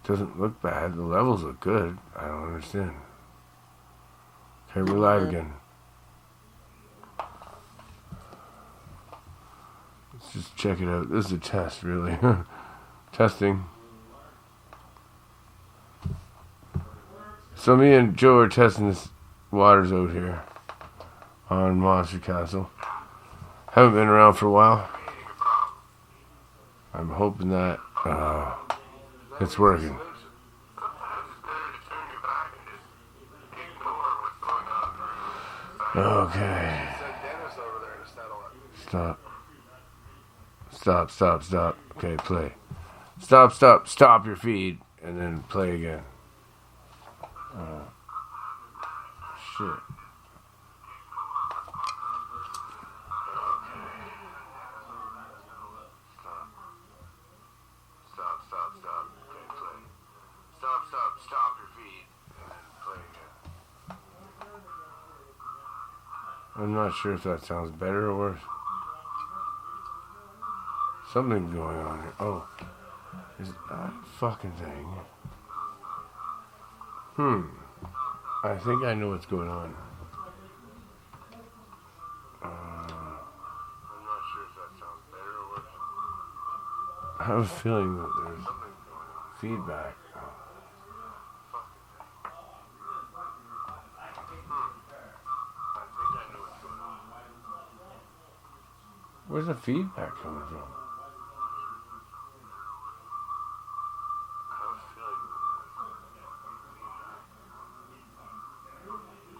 Doesn't look bad. The levels look good. I don't understand. Okay, we're live again. Let's just check it out. This is a test, really. Testing. So me and Joe are testing this waters out here on Monster Castle. Haven't been around for a while. I'm hoping that it's working. Okay. Stop. Stop, stop, stop. Okay, play. Stop, stop, stop your feed, and then play again. Shit. Stop your feed, and then play again. I'm not sure if that sounds better or worse. Something's going on here. Oh, is that fucking thing? I think I know what's going on. I'm not sure if that sounds better or worse. I have a feeling that there's feedback. Where's the feedback coming from?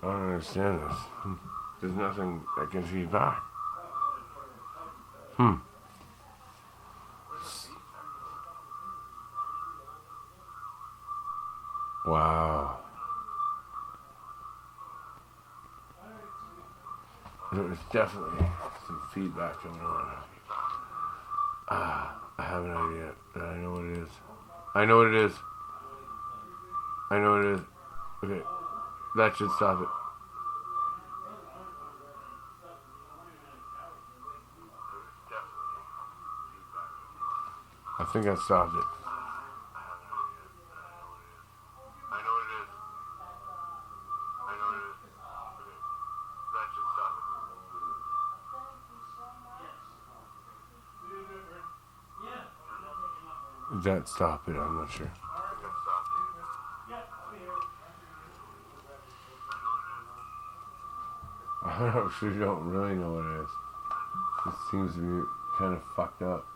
I don't understand this. There's nothing that can feed back. Wow. There's definitely some feedback going on. I have an idea. I know what it is. I know what it is. I know what it is. Okay. That should stop it. I think I stopped it. I know what it is. I know what it is. Okay. That should stop it. Did that stop it? I'm not sure. I actually don't really know what it is. It seems to be kind of fucked up.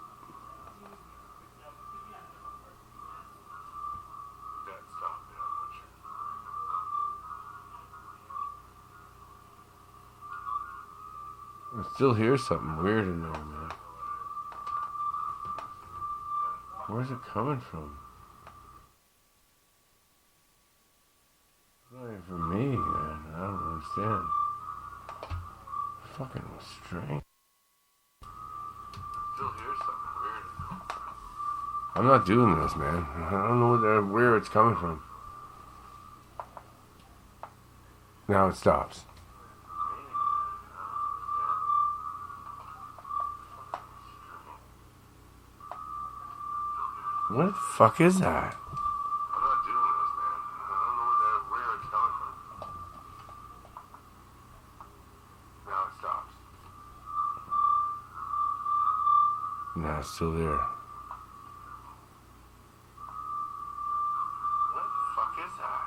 I still hear something weird in there, man. Where's it coming from? It's not even from me, man. I don't understand. Fucking strange. Still hear something weird. I'm not doing this, man. I don't know where it's coming from. Now it stops. What the fuck is that? I'm not doing this, man. I don't know where it's coming from. Now it stops. Now it's still there. What the fuck is that?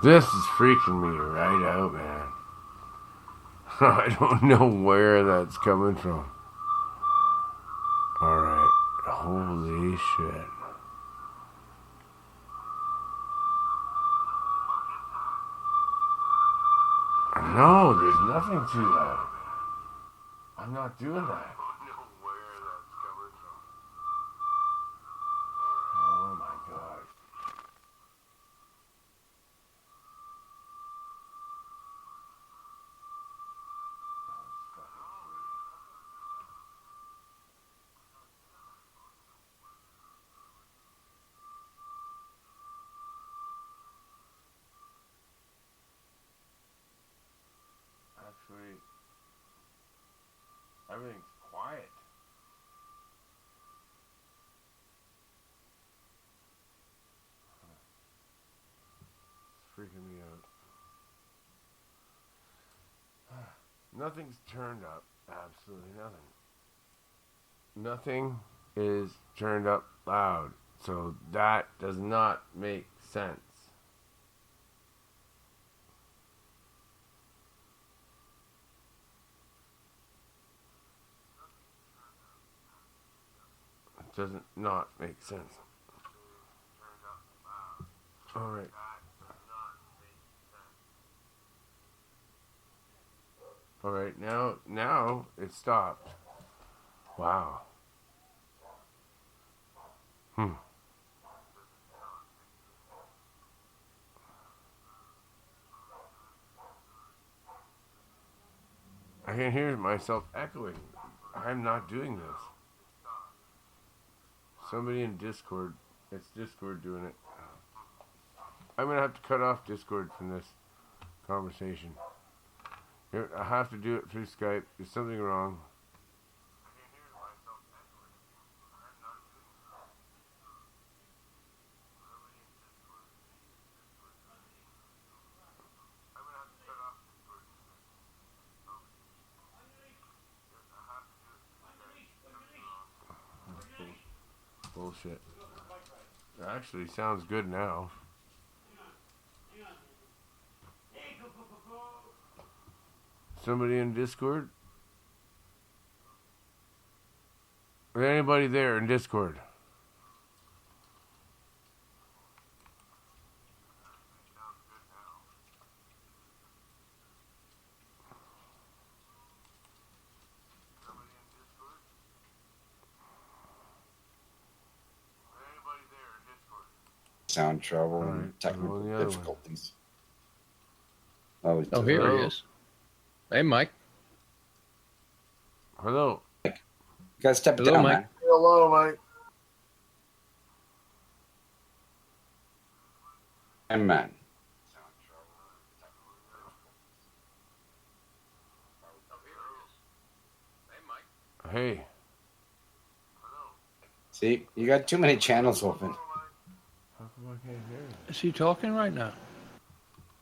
This is freaking me right out, man. I don't know where that's coming from. Alright. Holy shit. No, there's nothing to that. I'm not doing that. I don't know where that's coming from. Oh my god. Actually, everything's quiet. Nothing's turned up. Absolutely nothing. Nothing is turned up loud. So that does not make sense. It doesn't not make sense. Alright. Alright, now it stopped. Wow. I can hear myself echoing. I'm not doing this. Somebody in Discord. It's Discord doing it. I'm gonna have to cut off Discord from this conversation. I have to do it through Skype. There's something wrong. Bullshit. It actually sounds good now. Somebody in Discord? Is anybody there in Discord? Sound trouble Right. and technical The other difficulties. Oh, here Hello. he is. Hey, Mike. Hello. You guys step Hello, down, Mike. man. Hello, Mike. And man. Hey. See, you got too many channels open. How come I can't hear you? Is he talking right now?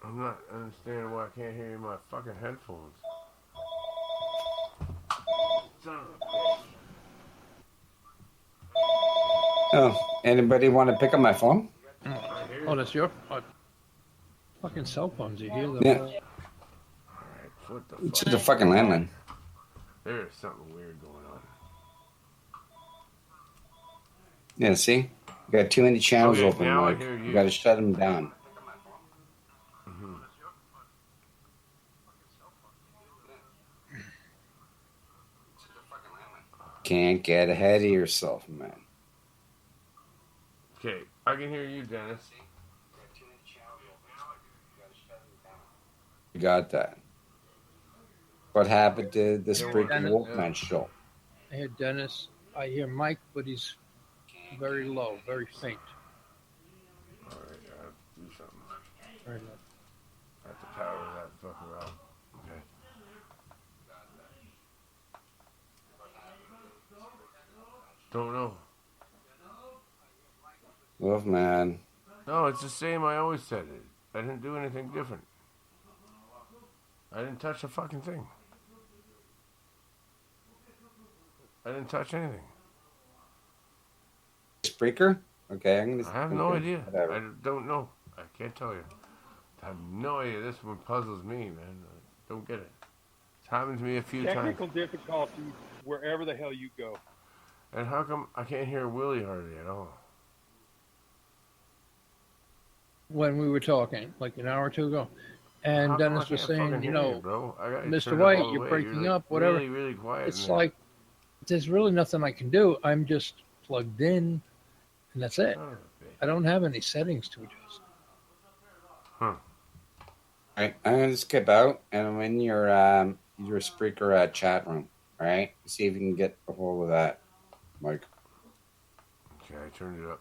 I'm not understanding why I can't hear you in my fucking headphones. Son of a bitch. Oh, anybody want to pick up my phone? Oh, that's your fucking cell phones. You hear them? Yeah. Alright, what the It's fuck? the fucking landline. There's something weird going on. Yeah, see? You got too many channels Okay, open, now I Mike. hear you. You got to shut them down. Mm-hmm. Can't get ahead of yourself, man. Okay, I can hear you, Dennis. You got that. What happened to the Spreaker Dennis, Wolfman show? I hear Dennis. I hear Mike, but he's very low, very faint. Alright, I have to do something. Very low. I have to power that fucker out. Okay. Don't know. Wolfman. No, it's the same. I always said it. I didn't do anything different. I didn't touch a fucking thing. I didn't touch anything. Spreaker? Okay, I'm gonna. I have no okay, idea. whatever. I don't know. I can't tell you. I have no idea. This one puzzles me, man. I don't get it. It's happened to me a few times. Technical difficulties wherever the hell you go. And how come I can't hear Willie hardly at all? When we were talking, like an hour or two ago, and How come I Dennis was can't saying, fucking you hear know, bro? I got you Mr. turned up White, all the you're way. breaking like up, whatever. Really, really quiet. it's in there. like there's really nothing I can do. I'm just plugged in, and that's it. Son of a bitch. I don't have any settings to adjust. Alright, I'm gonna skip out and I'm in your Spreaker chat room. Alright? See if you can get a hold of that, Mike. Okay, I turned it up.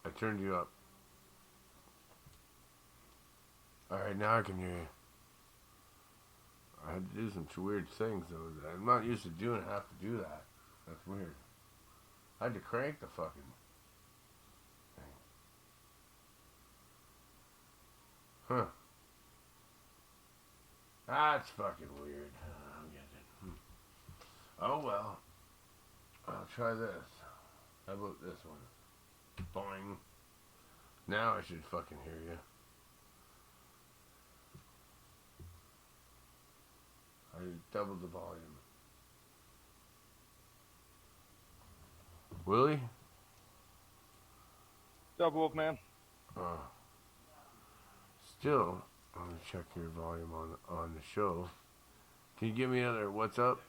I turned you up. Alright, now I can hear you. I had to do some weird things though. That I'm not used to doing. I have to do that. That's weird. I had to crank the fucking thing. Huh. That's fucking weird. I don't get it. Oh well. I'll try this. How about this one? Boing. Now I should fucking hear you. I doubled the volume. Willie? What's up, Wolfman? Still, I'm gonna check your volume on the show. Can you give me another what's up?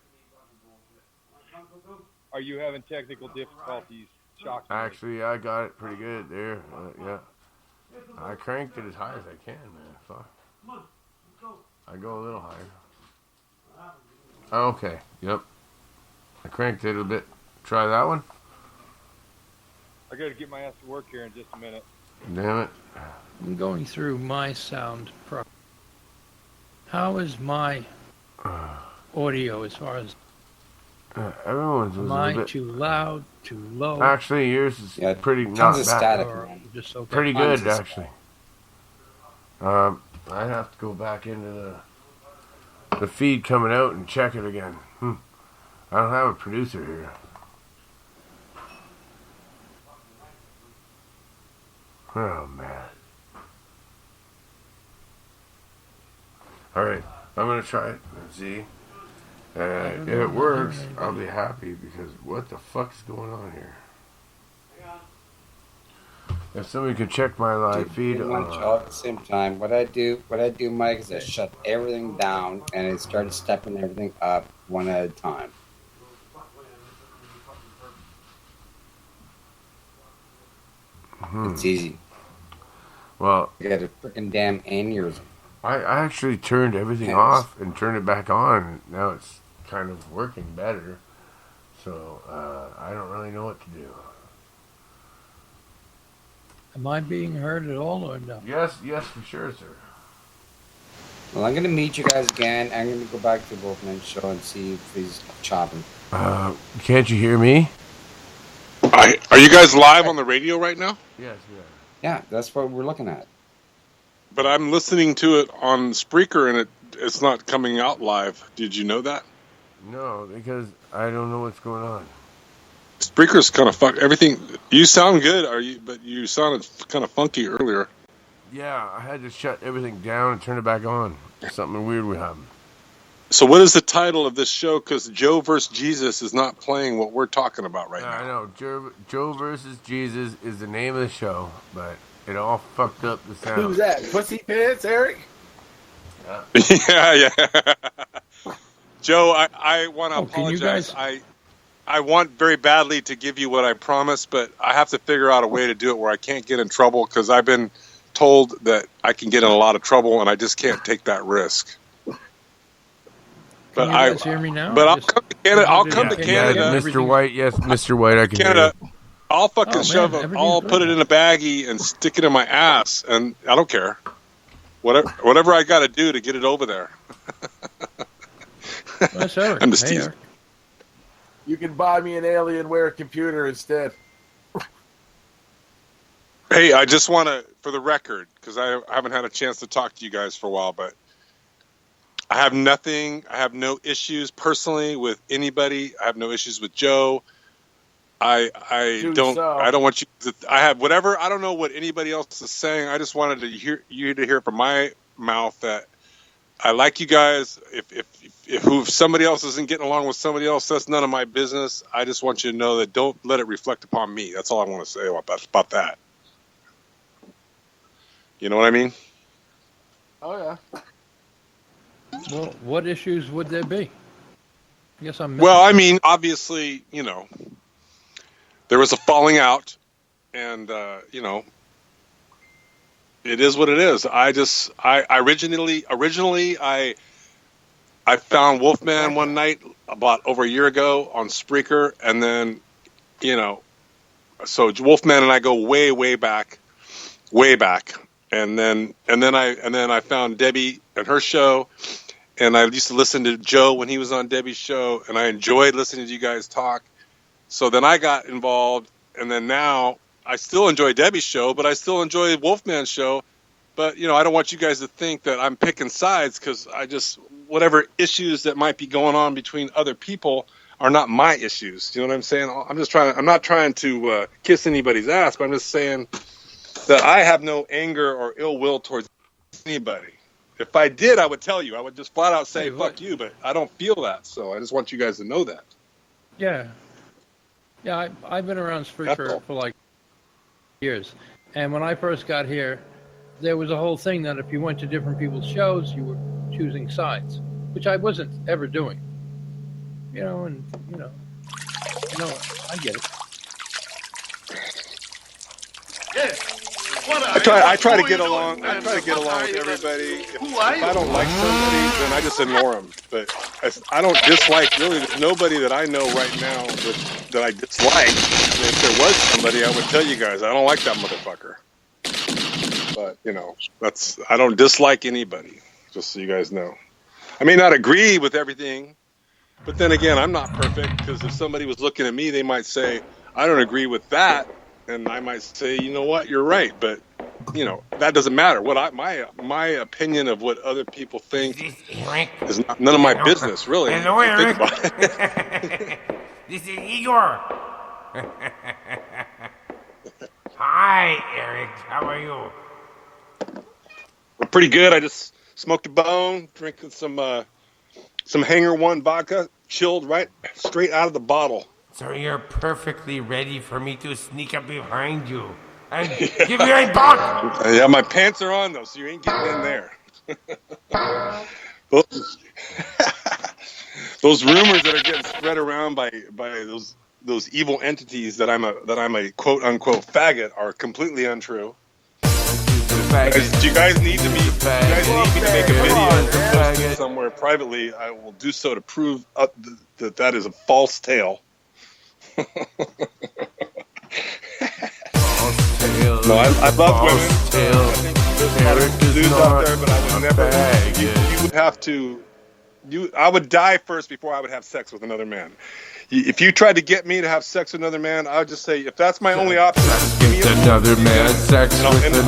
Are you having technical difficulties? Shocking. Actually, I got it pretty good there. Yeah. I cranked it as high as I can, man. Fuck. I go a little higher. Okay. Yep. I cranked it a bit. Try that one. I got to get my ass to work here in just a minute. Damn it. I'm going through my sound. How is my audio as far as Everyone's was am a I bit. too loud, too low? Actually, yours is Yeah, pretty tons not of bad. static. Or just okay? Pretty Tons good, of actually. I'd have to go back into the feed coming out and check it again. I don't have a producer here. Oh, man. Alright, I'm going to try it and see. If it works, I'll be happy because what the fuck's going on here? If somebody could check my live feed. Pretty much all at the same time. What I do, Mike, is I shut everything down and I start stepping everything up one at a time. It's easy. Well, You got a freaking damn aneurysm. I actually turned everything Yes. off and turned it back on. Now it's kind of working better. So I don't really know what to do. Am I being heard at all or no? Yes, for sure, sir. Well, I'm going to meet you guys again. I'm going to go back to the Wolfman show and see if he's chopping. Can't you hear me? Are you guys live on the radio right now? Yes. Yeah, that's what we're looking at. But I'm listening to it on Spreaker and it's not coming out live. Did you know that? No, because I don't know what's going on. Spreaker's kind of everything. You sound good, but you sounded kind of funky earlier. Yeah, I had to shut everything down and turn it back on. Something weird would happen. So what is the title of this show? Because Joe versus Jesus is not playing what we're talking about right I now. know. Joe versus Jesus is the name of the show, but it all fucked up the sound. Who's that? Pussy Pants, Eric? Yeah. Joe, I want to can you apologize. guys- I want very badly to give you what I promised, but I have to figure out a way to do it where I can't get in trouble because I've been told that I can get in a lot of trouble and I just can't take that risk. But Can you guys hear me now? But I'll Just- come to Canada. I'll come to Yeah, Canada. Yeah, Mr. everything- White. Yes, Mr. White. I can Canada. hear you. I'll fucking Oh, man, shove it. everything's I'll good. put it in a baggie and stick it in my ass, and I don't care. Whatever I got to do to get it over there. That's Eric. I'm just Hey, teasing. Eric. You can buy me an Alienware computer instead. Hey, I just want to, for the record, because I haven't had a chance to talk to you guys for a while, but I have nothing. I have no issues personally with anybody. I have no issues with Joe. I don't want you to. I have whatever. I don't know what anybody else is saying. I just wanted to hear from my mouth that I like you guys. If somebody else isn't getting along with somebody else, that's none of my business. I just want you to know that don't let it reflect upon me. That's all I want to say about that. You know what I mean? Oh, yeah. Well, what issues would there be? I guess I'm missing. Well, I mean, obviously, there was a falling out, and it is what it is. I originally found Wolfman one night about over a year ago on Spreaker, and then so Wolfman and I go way back, and then I found Debbie and her show. And I used to listen to Joe when he was on Debbie's show, and I enjoyed listening to you guys talk. So then I got involved, and then now I still enjoy Debbie's show, but I still enjoy Wolfman's show. But, I don't want you guys to think that I'm picking sides, because whatever issues that might be going on between other people are not my issues. You know what I'm saying? I'm not trying to kiss anybody's ass, but I'm just saying that I have no anger or ill will towards anybody. If I did, I would tell you. I would just flat out say, Hey, what? fuck you, but I don't feel that. So I just want you guys to know that. Yeah. Yeah, I've been around That's all. Spreaker for like years. And when I first got here, there was a whole thing that if you went to different people's shows, you were choosing sides, which I wasn't ever doing. I get it. I try to get along. I try to get along with everybody. If I don't like somebody, then I just ignore them. But I don't dislike, really. There's nobody that I know right now that I dislike. And if there was somebody, I would tell you guys I don't like that motherfucker. But I don't dislike anybody. Just so you guys know, I may not agree with everything, but then again, I'm not perfect, because if somebody was looking at me, they might say I don't agree with that. And I might say, you know what, you're right, but that doesn't matter. My opinion of what other people think is none of my business, really. Hello, Eric. Think about it. This is Igor. Hi, Eric. How are you? We're pretty good. I just smoked a bone, drinking some Hangar One vodka, chilled right straight out of the bottle. So you're perfectly ready for me to sneak up behind you and give you a buck. Yeah, my pants are on though, so you ain't getting in there. Those rumors that are getting spread around by those evil entities that I'm a quote unquote faggot are completely untrue. You guys need me to make a video and post it somewhere privately. I will do so to prove that is a false tale. No, I love women. I think there's a lot of dudes out there, but I would never. You would have to. I would die first before I would have sex with another man. If you tried to get me to have sex with another man, I would just say, if that's my only option, give me another man, sex with another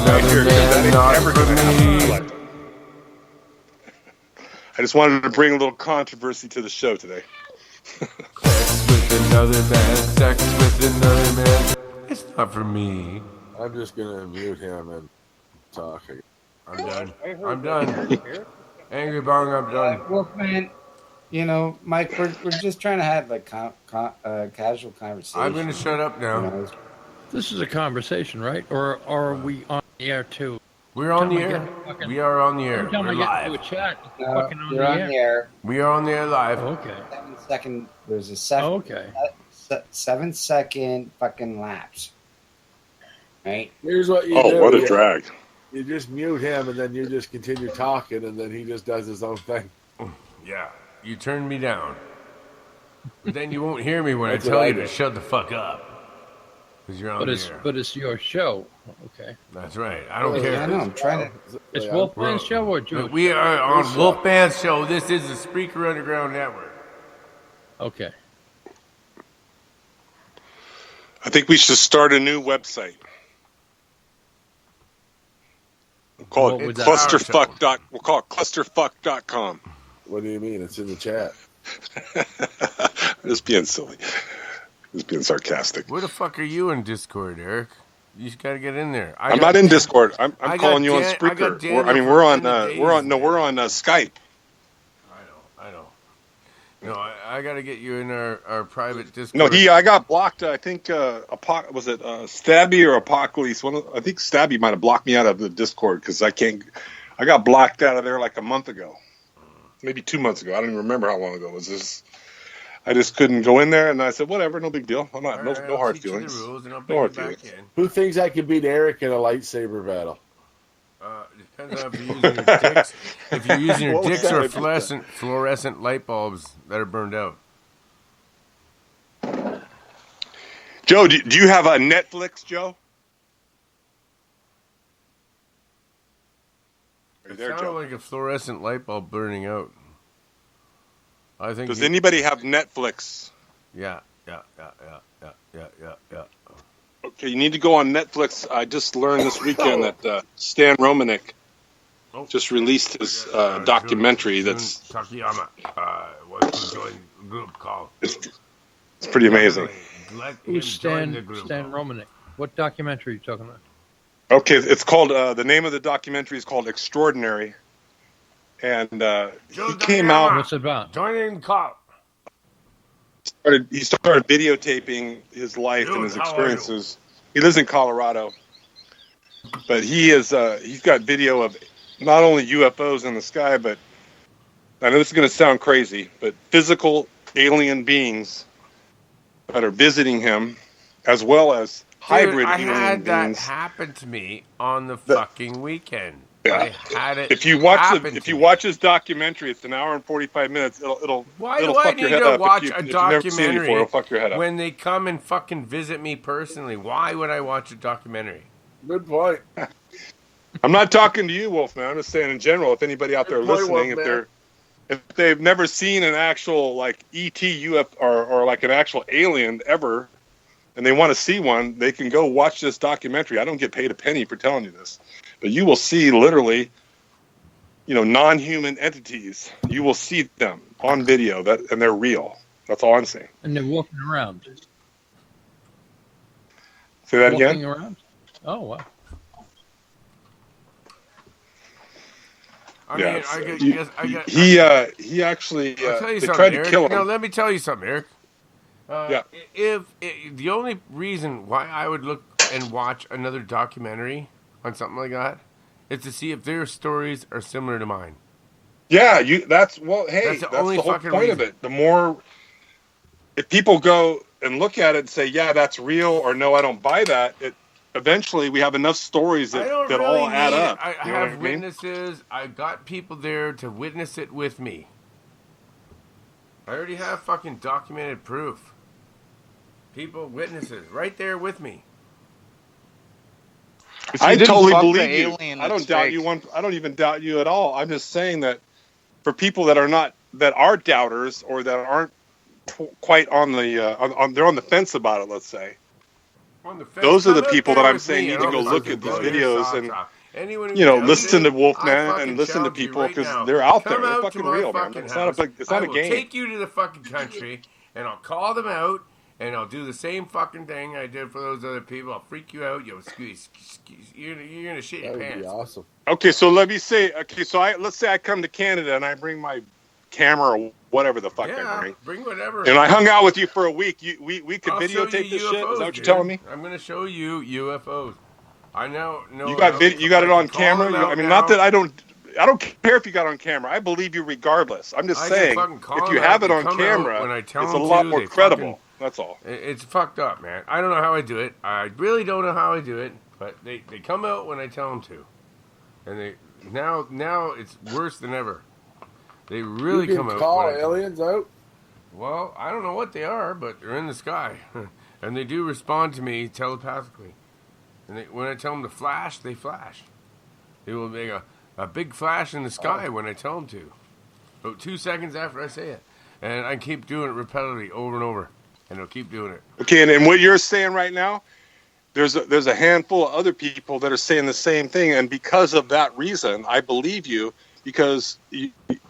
man, not for me. I just wanted to bring a little controversy to the show today. Sex with another man, sex with another man. It's not for me. I'm just gonna mute him and talk. I'm done. Angry Bong, I'm done. Wolfman, Mike, we're just trying to have a casual conversation. I'm gonna shut up now. This is a conversation, right? Or are we on the air too? We're on the air. We are on the air. Every time We're I get live. into a chat, No, fucking on you're the on air. the air. We are on the air live. Okay. 7-second. There's a 7-second fucking lapse. Right? Here's what you do. Oh, what a drag. You just mute him, and then you just continue talking, and then he just does his own thing. Yeah, you turned me down. But then you won't hear me when That's I tell what I you to do. shut the fuck up. Because you're on the air. But it's your show. Okay. That's right. I don't I care. know. I'm trying to. It's Wolfman's show or Joe's? We are on Wolfman's show. This is the Spreaker Underground Network. Okay. I think we should start a new website. We'll call What it would that- clusterfuck. We'll call it clusterfuck.com. What do you mean? It's in the chat. Just being silly. Just being sarcastic. Where the fuck are you in Discord, Eric? You just got to get in there. I'm not in Discord. I'm I got calling you on Dan- I Spreaker. got Daniel We're on from the we're on days. we're on Skype. I know. No, I got to get you in our private Discord. No, I got blocked. I think was it Stabby or Apocalypse? I think Stabby might have blocked me out of the Discord because I got blocked out of there like a month ago, maybe 2 months ago. I don't even remember how long ago it was. This. I just couldn't go in there, and I said, whatever, no big deal. I'm not, no hard teach you feelings. the rules and I'll No bring hard you back feelings. in. Who thinks I can beat Eric in a lightsaber battle? Depends on if you're using your dicks. If you're using your What was dicks or that? fluorescent light bulbs that are burned out. Joe, do you have a Netflix, Joe? Are you It there, sounded Joe? like a fluorescent light bulb burning out. I think. Does anybody have Netflix? Yeah. Okay, you need to go on Netflix. I just learned this weekend that Stan Romanek just released his documentary. That's Takayama was to join the group called. It's pretty amazing. Let him Who's join the Stan group. Romanek? What documentary are you talking about? Okay, it's called. The name of the documentary is called Extraordinary, and he came out. What's it about? Joining the call. He started videotaping his life and his experiences. He lives in Colorado, but he's got video of not only UFOs in the sky, but I know this is going to sound crazy, but physical alien beings that are visiting him, as well as hybrid I alien had that beings. happen to me on the fucking weekend. Yeah. I had it. If you watch happen if to you me. watch his documentary, it's an hour and 45 minutes. It'll Why it'll do I fuck your need head to up. watch if a you've never seen it documentary before, it'll fuck your head up. when they come and fucking visit me personally? Why would I watch a documentary? Good point. I'm not talking to you, Wolfman. I'm just saying in general. If anybody out there Good point, listening, Wolfman. if they've never seen an actual like ET UFO or like an actual alien ever, and they want to see one, they can go watch this documentary. I don't get paid a penny for telling you this, but you will see literally, non-human entities. You will see them on video and they're real. That's all I'm saying. And they're walking around. Say that Walking again. around? Oh, wow. I Yeah, mean, so I get. He actually I'll tell you they something, tried to Eric. kill him. No, let me tell you something, Eric. Yeah. If the only reason why I would look and watch another documentary on something like that is to see if their stories are similar to mine. Yeah, that's the only whole fucking point of reason. it. The more, if people go and look at it and say, yeah, that's real, or no, I don't buy that, eventually we have enough stories that all add up. I You know what have I mean? witnesses. I got people there to witness it with me. I already have fucking documented proof. Witnesses, right there with me. I didn't totally fuck the believe you. alien I don't that's doubt fake. you. I don't even doubt you at all. I'm just saying that for people that are doubters or that aren't quite on the they're on the fence about it. Let's say On the fence, those are the come out people there that I'm with saying me need and to I'll go fucking look at these blow your videos socks and off. Anyone who doubts listen it, to Wolfman I fucking and listen to challenge you people right because now. they're out there. Come They're out fucking to my real, man. fucking It's house. not a I will game. take you to the fucking country and I'll call them out and I'll do the same fucking thing I did for those other people. I'll freak you out. You're gonna shit That your would be pants. awesome. Okay, so let me say. Okay, so let's say I come to Canada and I bring my camera or whatever the fuck I Yeah, bring, bring whatever. and I hung out with you for a week. We could I'll show videotape you this shit. Is UFOs, that what you're dude. telling me? I'm gonna show you UFOs. I know. You got it on camera. I mean, not that I don't care if you got it on camera. I believe you regardless. I'm just I can saying, fucking call if you them have out. it They on come out camera, when I tell it's a them lot to, more they credible. fucking- That's all. It's fucked up, man. I don't know how I do it. I really don't know how I do it, but they come out when I tell them to, and now it's worse than ever. They really You come can out. call when I tell them. aliens out. Well, I don't know what they are, but they're in the sky, and they do respond to me telepathically. And when I tell them to flash, they flash. They will make a big flash in the sky when I tell them to. About 2 seconds after I say it, and I keep doing it repetitively over and over, and they'll keep doing it. Okay, and what you're saying right now, there's a handful of other people that are saying the same thing, and because of that reason, I believe you because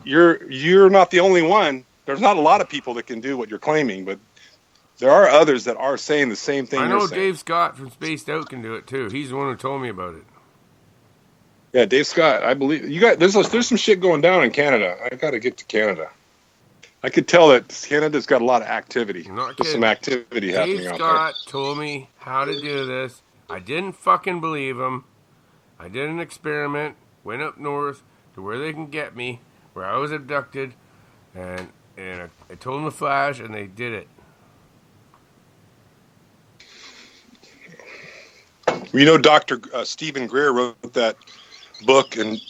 you're not the only one. There's not a lot of people that can do what you're claiming, but there are others that are saying the same thing. I you're know saying. Dave Scott from Spaced Out can do it too. He's the one who told me about it. Yeah, Dave Scott. I believe you got. There's some shit going down in Canada. I got to get to Canada. I could tell that Canada's got a lot of activity. I'm not There's some kidding. activity happening Dave out Scott told me how to do this. I didn't fucking believe him. I did an experiment. Went up north to where they can get me, where I was abducted, and I told them to flash, and they did it. there. You know, Dr. Stephen Greer wrote that book and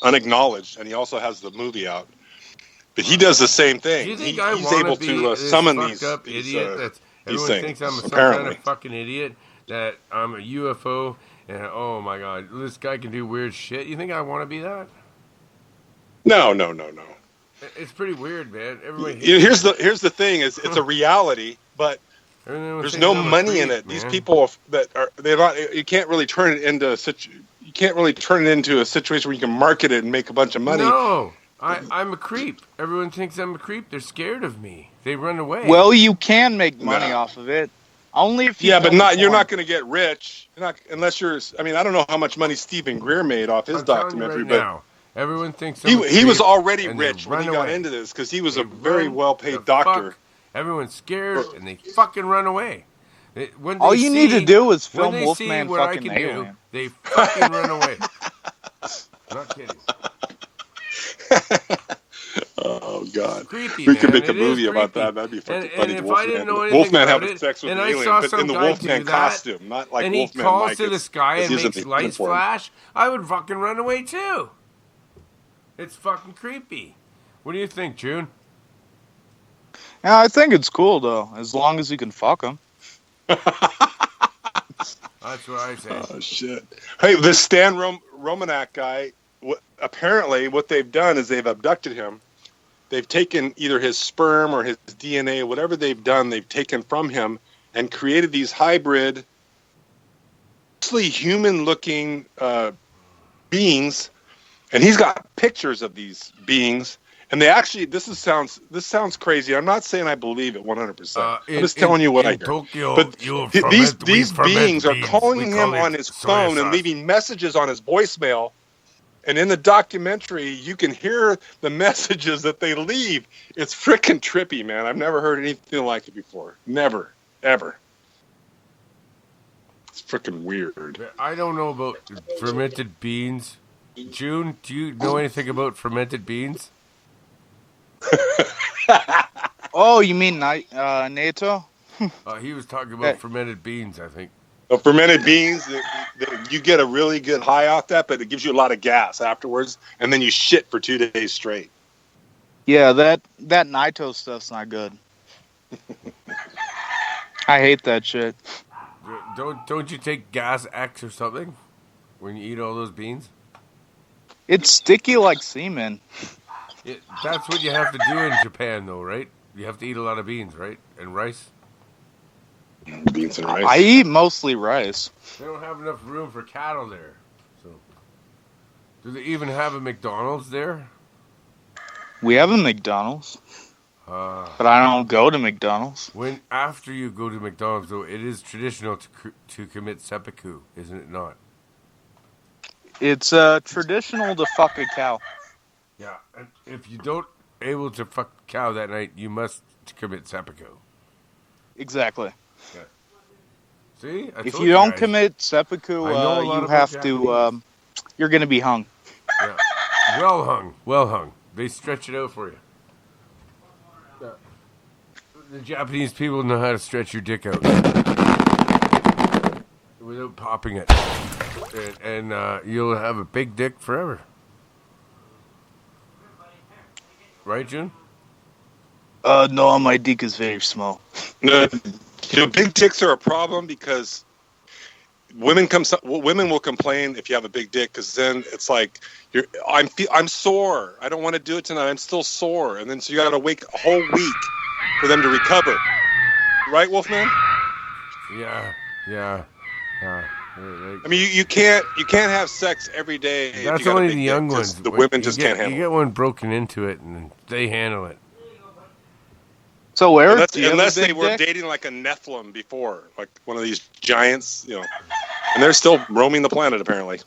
Unacknowledged, and he also has the movie out. But he does the same thing. Do you think He's I able want to be to this summon fucked these up idiot that these everyone things, thinks I'm some apparently. kind of fucking idiot, that I'm a UFO, and oh my god, this guy can do weird shit. You think I want to be that? No. It's pretty weird, man. Everybody Here's the thing: is it's a reality, but everyone there's thinks no I'm a money in freak, it. These man. people they're not. You can't really turn it into such. You can't really turn it into a situation where you can market it and make a bunch of money. No, I'm a creep. Everyone thinks I'm a creep. They're scared of me. They run away. Well, you can make money off of it. Only if you Yeah, but don't not. You're perform. not going to get rich. You're not unless you're. I mean, I don't know how much money Stephen Greer made off his I'm telling you documentary, right but now, everyone thinks I'm a he was creep, already and they rich when he run got away. into this because he was They a very run well-paid the doctor. fuck. Everyone's scared, and they fucking run away. When All they you need to do is when film they see Wolfman what I fucking can do, alien. they fucking run away. Not kidding. Oh God, Creepy, we man. could make a It is movie about creepy. that. That'd be fucking And funny. if The I didn't know Wolfman, anything Wolfman about having it, sex with and an I alien, saw but some in the guy Wolfman do that, costume, not like and he Wolfman calls Mike to the is- sky is and using makes the lights uniform. flash, I would fucking run away too. It's fucking creepy. What do you think, June? Yeah, I think it's cool though, as long as you can fuck them. That's what I say. Oh shit! Hey, this Stan Romanak guy. Apparently, what they've done is they've abducted him. They've taken either his sperm or his DNA, whatever they've done. They've taken from him and created these hybrid, mostly human-looking beings. And he's got pictures of these beings. And they actually, this sounds crazy. I'm not saying I believe it 100%. I'm just telling you what I hear. Tokyo, But these beings are calling We him call it on his soy phone and sauce. leaving messages on his voicemail. And in the documentary, you can hear the messages that they leave. It's freaking trippy, man. I've never heard anything like it before. Never, ever. It's freaking weird. I don't know about fermented beans. June, do you know anything about fermented beans? Oh, you mean NATO? He was talking about fermented beans, I think. Fermented beans, you get a really good high off that, but it gives you a lot of gas afterwards, and then you shit for 2 days straight. Yeah, that Naito stuff's not good. I hate that shit. Don't you take Gas X or something when you eat all those beans? It's sticky like semen. That's what you have to do in Japan, though, right? You have to eat a lot of beans, right? And rice. Beans and rice. I eat mostly rice. They don't have enough room for cattle there. So, do they even have a McDonald's there? We have a McDonald's, but I don't go to McDonald's. When after you go to McDonald's, though, it is traditional to commit seppuku, isn't it not? It's traditional to fuck a cow. Yeah. And if you don't able to fuck a cow that night, you must commit seppuku. Exactly. Yeah. See, I If told you don't guys. commit seppuku, I know a lot you about have Japanese. to. You're gonna be hung. Yeah. Well hung. They stretch it out for you. Yeah. The Japanese people know how to stretch your dick out without popping it, and you'll have a big dick forever. Right, June? No, my dick is very small. No, big dicks are a problem because women will complain if you have a big dick because then it's like I'm sore. I don't want to do it tonight. I'm still sore, and then so you got to wait a whole week for them to recover. Right, Wolfman? Yeah. I mean, you can't have sex every day. if That's you got a only big the dick, young 'cause ones. The women just can't You handle it. get one broken into it, and they handle it. So Eric, do you have a Unless they big were dick? dating like a Nephilim before, like one of these giants, and they're still roaming the planet apparently.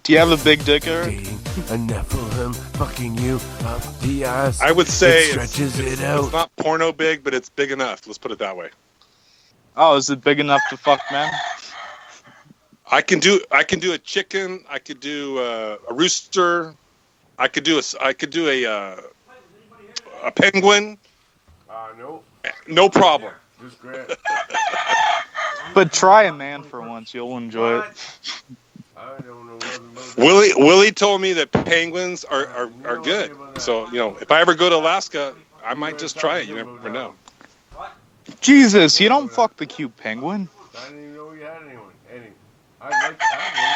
Do you have a big dick, Eric? Dating a Nephilim, fucking you up the ass. I would say it stretches it out. It's not porno big, but it's big enough. Let's put it that way. Oh, is it big enough to fuck men? I can do a chicken. I could do a rooster. I could do a penguin. No. No problem. Just great. But try a man for once. You'll enjoy it. I don't know nothing about that. Willie told me that penguins are good. So if I ever go to Alaska, I might just try it. You never know. Jesus, you don't fuck the cute penguin. I didn't even know you had anyone. I'd like to have one.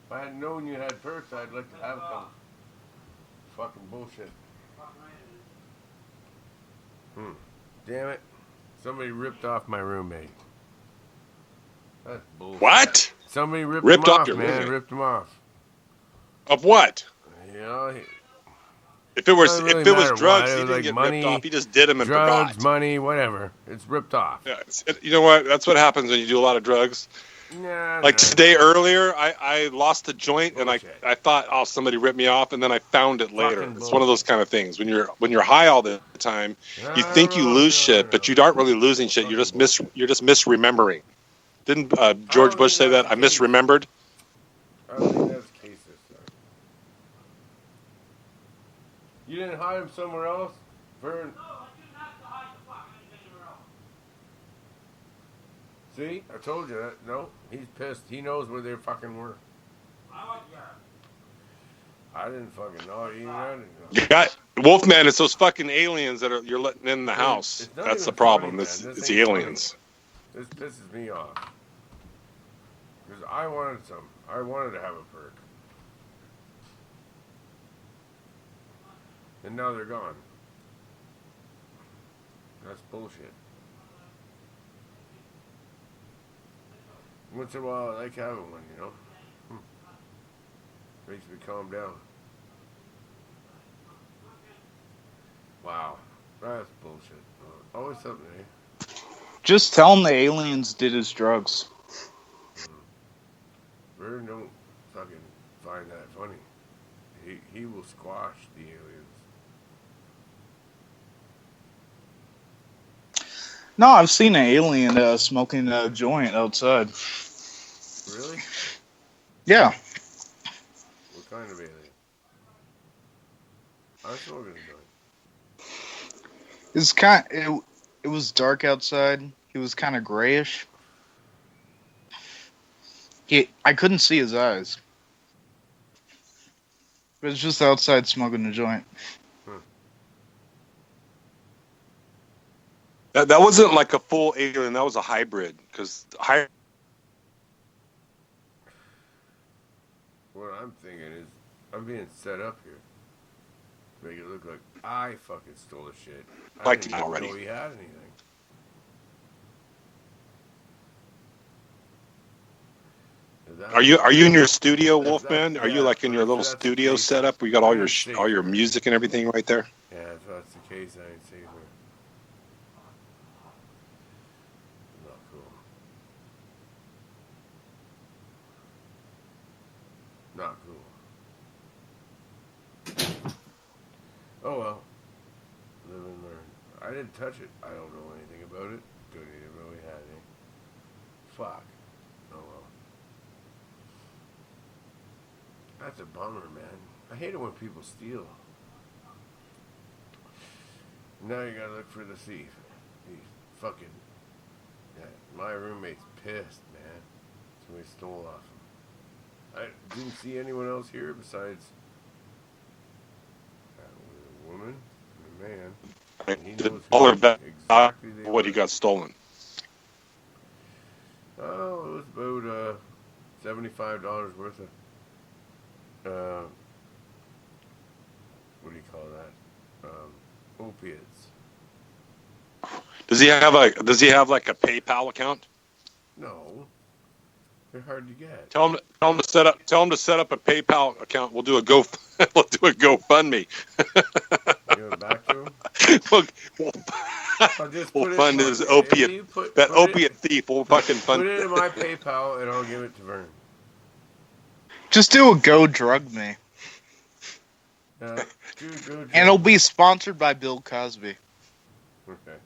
If I hadn't known you had perks, I'd like to have some. Fucking bullshit. Damn it. Somebody ripped off my roommate. That's bullshit. What? Somebody ripped Ripped him off off, your man. limit. Ripped him off. Of what? You know, If it was doesn't really if it was matter drugs, what. he It was didn't like get money, ripped off. He just did them and drugs, forgot. money, whatever. It's ripped off. Yeah, you know what? That's what happens when you do a lot of drugs. Like today earlier, I lost a joint and I thought, oh, somebody ripped me off, and then I found it later. Fucking It's one of those kind of things. When you're high all the time, you think you lose shit, but you aren't really losing shit. You're just misremembering. Didn't George Bush say that? I misremembered. I don't think that's the case this time. You didn't hide him somewhere else, Vern? See, I told you that. No, he's pissed. He knows where they fucking were. I didn't fucking know. You didn't know. You got Wolfman. It's those fucking aliens that you're letting in the house. It's not That's the even problem. funny, It's man. This the ain't aliens. This pisses me off. Because I wanted some. I wanted to have a perk. And now they're gone. That's bullshit. Once in a while, I like having one, you know? Makes me calm down. Wow. That's bullshit. Always something, eh? Just tell him the aliens did his drugs. Vern don't fucking find that funny. He will squash the aliens. No, I've seen an alien smoking a joint outside. Really? Yeah. What kind of alien? I'm smoking a joint. It's it was dark outside. He was kind of grayish. I couldn't see his eyes. But it's just outside smoking a joint. That wasn't like a full alien. That was a hybrid. Because What I'm thinking is, I'm being set up here to make it look like I fucking stole the shit. I Like didn't even already. know he had anything. Are you in your studio, That's- Wolfman? Are you yeah, like in your little that's the studio case. setup where you got all your music and everything right there? Yeah, if that's the case, I ain't safe here. Not cool. Not cool. Oh well. Live and learn. I didn't touch it. I don't know anything about it. Don't even know we had any. Fuck. Oh well. That's a bummer, man. I hate it when people steal. Now you gotta look for the thief. He's fucking. Yeah, my roommate's pissed, man. Somebody stole off him. I didn't see anyone else here besides a woman and a man. And he knows All who of that, exactly they what he were. got stolen. Oh, it was about $75 worth of what do you call that? Opiates. Does he have like a PayPal account? No, they're hard to get. Tell him to set up a PayPal account. We'll do a GoFundMe. You know, back to him. I'll just We'll put it fund in his my- opiate. if you put That it- opiate thief will fucking fund. Put it in my PayPal and I'll give it to Vern. Just do a Go Drug Me. Dude, And it'll be sponsored by Bill Cosby. Okay.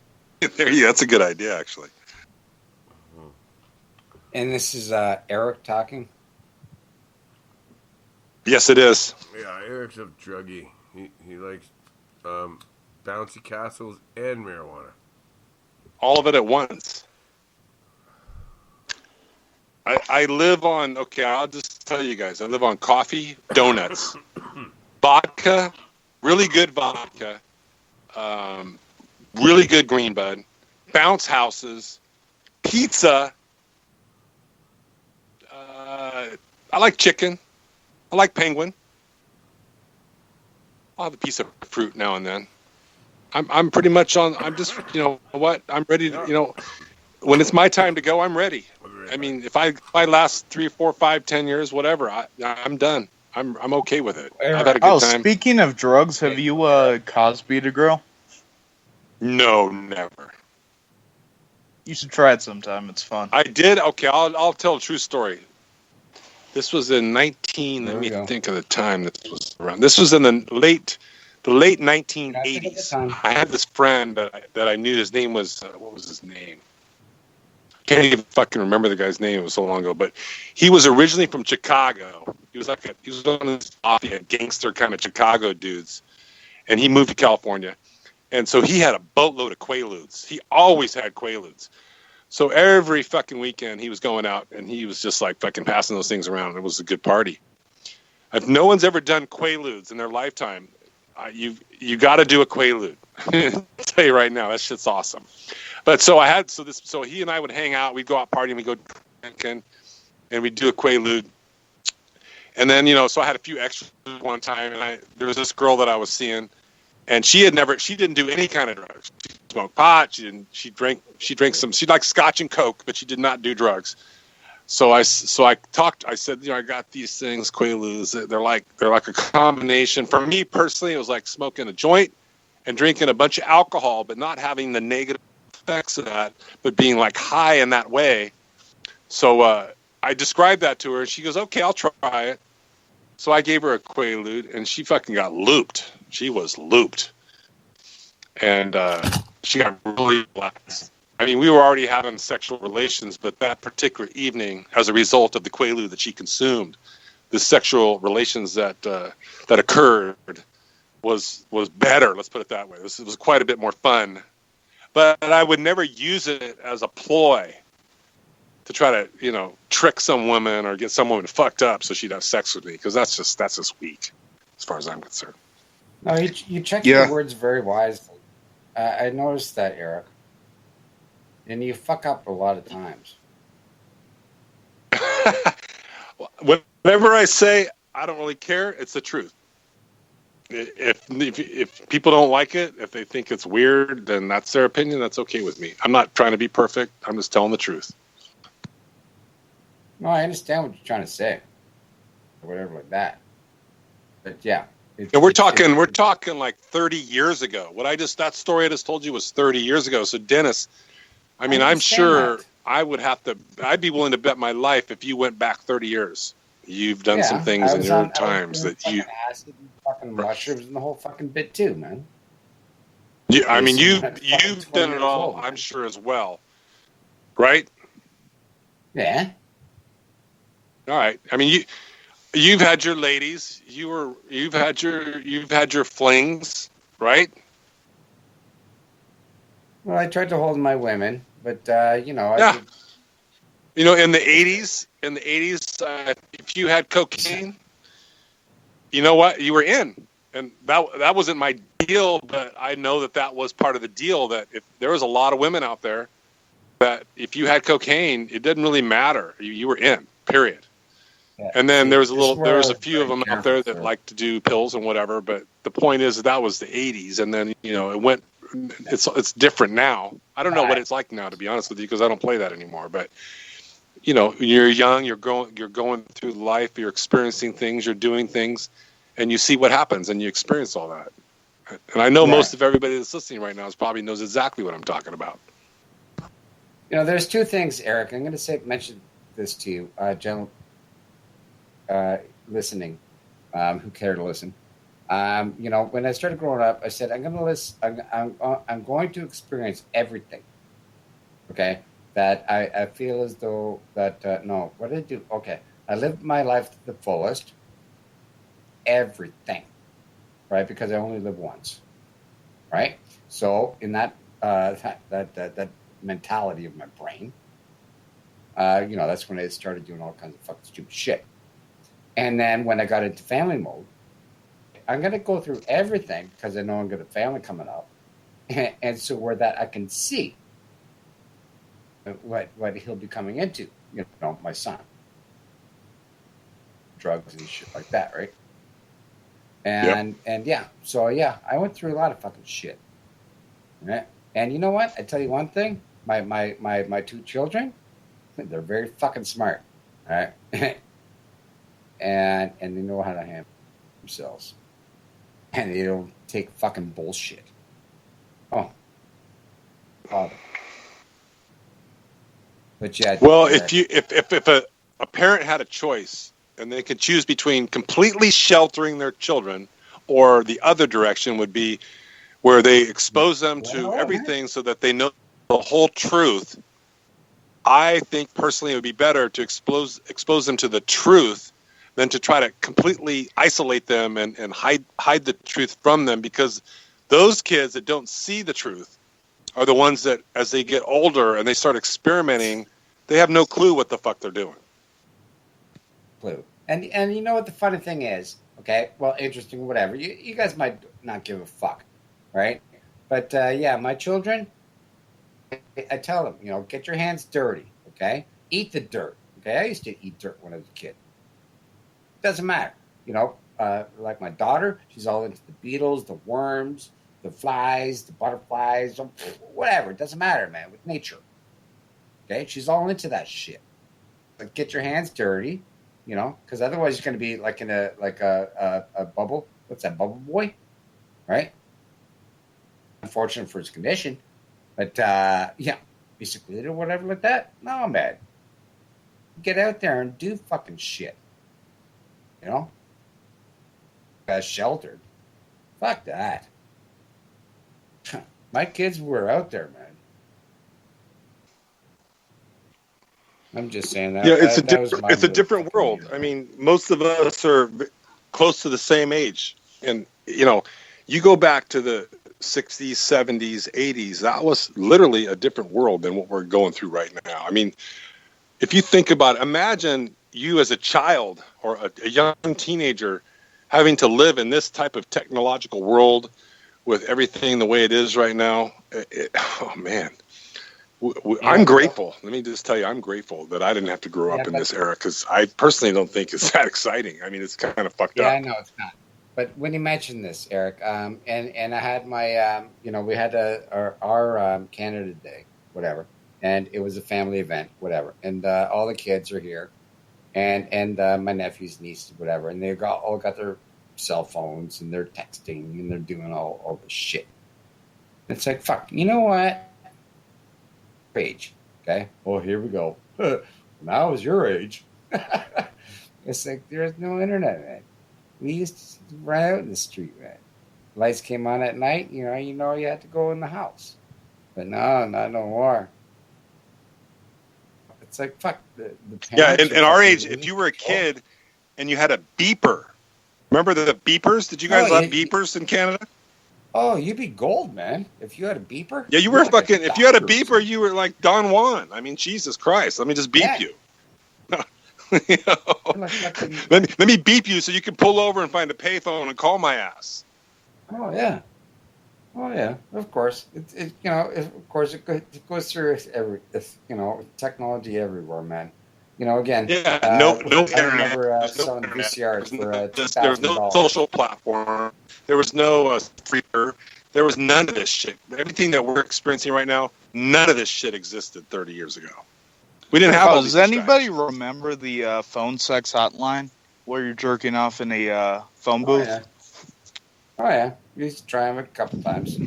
There you. That's a good idea, actually. And this is Eric talking. Yes, it is. Yeah, Eric's a druggie. He likes bouncy castles and marijuana. All of it at once. I live on. Okay, I'll just tell you guys. I live on coffee, donuts, vodka, really good vodka, really good green bud, bounce houses, pizza. I like chicken. I like penguin. I'll have a piece of fruit now and then. I'm pretty much on. I'm just, you know what? I'm ready to, when it's my time to go, I'm ready. I mean, if I last 3, 4, 5, 10 years, whatever, I'm done. I'm okay with it. I've had a good time. Speaking of drugs, have you Cosby'd a girl? No, never. You should try it sometime. It's fun. I did. Okay, I'll tell a true story. This was in let me think of the time this was around. This was in the late 1980s. I had this friend that I knew. His name was what was his name? Can't even fucking remember the guy's name. It was so long ago. But he was originally from Chicago. He was one of those mafia gangster kind of Chicago dudes, and he moved to California, and so he had a boatload of Quaaludes. He always had Quaaludes. So every fucking weekend he was going out and he was just like fucking passing those things around. It was a good party. If no one's ever done Quaaludes in their lifetime, you got to do a Quaalude. I'll tell you right now, that shit's awesome. But so he and I would hang out. We'd go out partying. We'd go drinking, and we'd do a Quaalude. And then so I had a few extras one time, and there was this girl that I was seeing, and she didn't do any kind of drugs. She smoked pot. She drank some. She liked Scotch and Coke, but she did not do drugs. So I said, I got these things, Quaaludes. They're like a combination. For me personally, it was like smoking a joint and drinking a bunch of alcohol, but not having the negative effects of that, but being like high in that way. So I described that to her, and she goes, "Okay, I'll try it." So I gave her a Quaalude, and she fucking got looped. She was looped, and she got really relaxed. I mean, we were already having sexual relations, but that particular evening, as a result of the Quaalude that she consumed, the sexual relations that occurred was better. Let's put it that way. It was quite a bit more fun. But I would never use it as a ploy to try to, trick some woman or get some woman fucked up so she'd have sex with me, because that's just weak, as far as I'm concerned. No, you check your words very wisely. I noticed that, Eric. And you fuck up a lot of times. Whatever I say, I don't really care. It's the truth. If people don't like it, if they think it's weird, then that's their opinion. That's okay with me. I'm not trying to be perfect. I'm just telling the truth. No, I understand what you're trying to say, or whatever like that. But yeah, and we're talking like 30 years ago. That story I just told you was 30 years ago. So Dennis, I mean, I'm sure that. I'd be willing to bet my life if you went back 30 years. You've done some things in your times that you acid and fucking mushrooms and the whole fucking bit too, man. Yeah, I mean, you've done it all, I'm sure, as well, right? Yeah. All right. I mean, you've had your ladies. You've had your flings, right? Well, I tried to hold my women, but in the 80s, if you had cocaine, you know what? You were in, and that wasn't my deal, but I know that was part of the deal. That if there was a lot of women out there, that if you had cocaine, it didn't really matter. You were in. Period. Yeah. And then there was a few of them out there that liked to do pills and whatever. But the point is that was the 80s, and then it went. It's different now. I don't know what it's like now, to be honest with you, because I don't play that anymore. But you're young, you're going through life, you're experiencing things, you're doing things, and you see what happens, and you experience all that. And I know most of everybody that's listening right now probably knows exactly what I'm talking about. There's two things, Eric. I'm going to mention this to you, gentlemen, listening, who care to listen. When I started growing up, I said I'm going to experience everything. Okay, that I feel as though that no, what did I do? Okay, I lived my life to the fullest. Everything, right? Because I only live once, right? So in that mentality of my brain, that's when I started doing all kinds of fucking stupid shit. And then when I got into family mode, I'm going to go through everything because I know I'm got a family coming up. And so where that I can see what he'll be coming into, my son. Drugs and shit like that, right? And so I went through a lot of fucking shit. Right? And you know what? I tell you one thing, my two children, They're very fucking smart, all right? and they know how to handle themselves, and they don't take fucking bullshit. Oh, father. But yeah. Well, if a parent had a choice and they could choose between completely sheltering their children, or the other direction would be where they expose them to everything so that they know the whole truth. I think personally it would be better to expose them to the truth than to try to completely isolate them and hide the truth from them, because those kids that don't see the truth are the ones that, as they get older and they start experimenting, they have no clue what the fuck they're doing. Clue. And you know what the funny thing is? Okay, well, interesting, whatever. You guys might not give a fuck, right? But yeah, my children, I tell them, you know, get your hands dirty, okay? Eat the dirt, okay? I used to eat dirt when I was a kid. Doesn't matter, you know. Like my daughter, she's all into the beetles, the worms, the flies, the butterflies, whatever. It doesn't matter, man, with nature. Okay? She's all into that shit. But get your hands dirty, you know, because otherwise you're going to be like in a bubble. What's that, bubble boy? Right? Unfortunate for his condition. But, yeah, be secluded or whatever like that. No, man. Get out there and do fucking shit. You know? Sheltered. Fuck that. My kids were out there, man. I'm just saying that. Yeah, it's a different world. I mean, most of us are close to the same age, and you know, you go back to the 60s, 70s, 80s. That was literally a different world than what we're going through right now. I mean, if you think about it, imagine you as a child or a young teenager having to live in this type of technological world with everything the way it is right now. Oh man. I'm grateful. Let me just tell you, I'm grateful that I didn't have to grow up in this era, because I personally don't think it's that exciting. I mean, it's kind of fucked up. Yeah, I know it's not. But when you mentioned this, Eric, and I had my, you know, we had our Canada Day, whatever, and it was a family event, whatever, and all the kids are here, and my nephews, nieces, whatever, and they all got their cell phones and they're texting and they're doing all this shit. It's like, fuck, you know what? Age, okay? Well, here we go. When I was your age, it's like there's no internet, man. We used to run out in the street, man. Lights came on at night, you know, you had to go in the house. But no, not no more. It's like, fuck. Yeah, in our age, if you were a kid and you had a beeper, remember the beepers? Did you guys have beepers in Canada? Oh, you'd be gold, man. If you had a beeper? Yeah, you were fucking, if you had a beeper, you were like Don Juan. I mean, Jesus Christ. Let me just beep you. You know? Let me beep you so you can pull over and find a payphone and call my ass. Oh, yeah. Oh, yeah. Of course. It you know, of course, it goes through you know, technology everywhere, man. You know, again, yeah, no internet. I remember selling VCRs for $2,000. There was no social platform. There was no streamer. There was none of this shit. Everything that we're experiencing right now, none of this shit existed 30 years ago. We didn't have all these Does anybody remember the phone sex hotline where you're jerking off in a phone booth? Oh, yeah. We used to try them a couple times.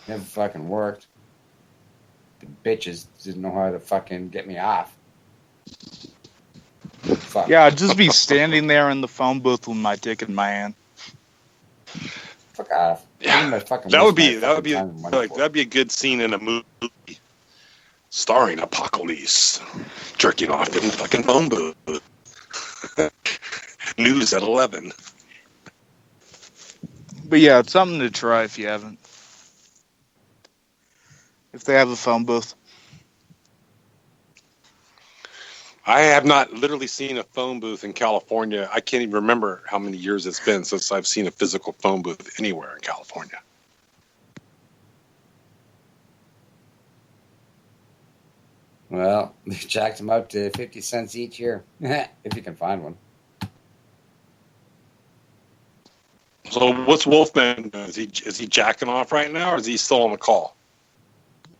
Never fucking worked. The bitches didn't know how to fucking get me off. Fuck. Yeah, I'd just be standing there in the phone booth with my dick in my hand. Fuck off. Yeah, that'd be a good scene in a movie starring Apocalypse jerking off in the fucking phone booth. News at 11. But yeah, it's something to try if you haven't. If they have a phone booth. I have not literally seen a phone booth in California. I can't even remember how many years it's been since I've seen a physical phone booth anywhere in California. Well, they jacked them up to 50 cents each year, if you can find one. So what's Wolfman doing? Is he jacking off right now, or is he still on the call?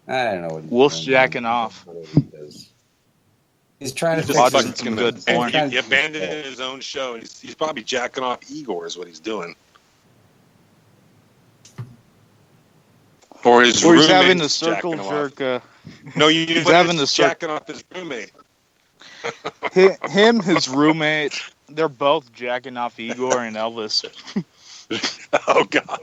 I don't know. Wolf's jacking off. He's trying to He's fix just it. some good porn. He abandoned his own show. And he's probably jacking off Igor is what he's doing. Or his Or he's roommate's having the circle jacking him off. jerk. No, he's having the jacking off his roommate. Him, his roommate, they're both jacking off Igor and Elvis. Oh God!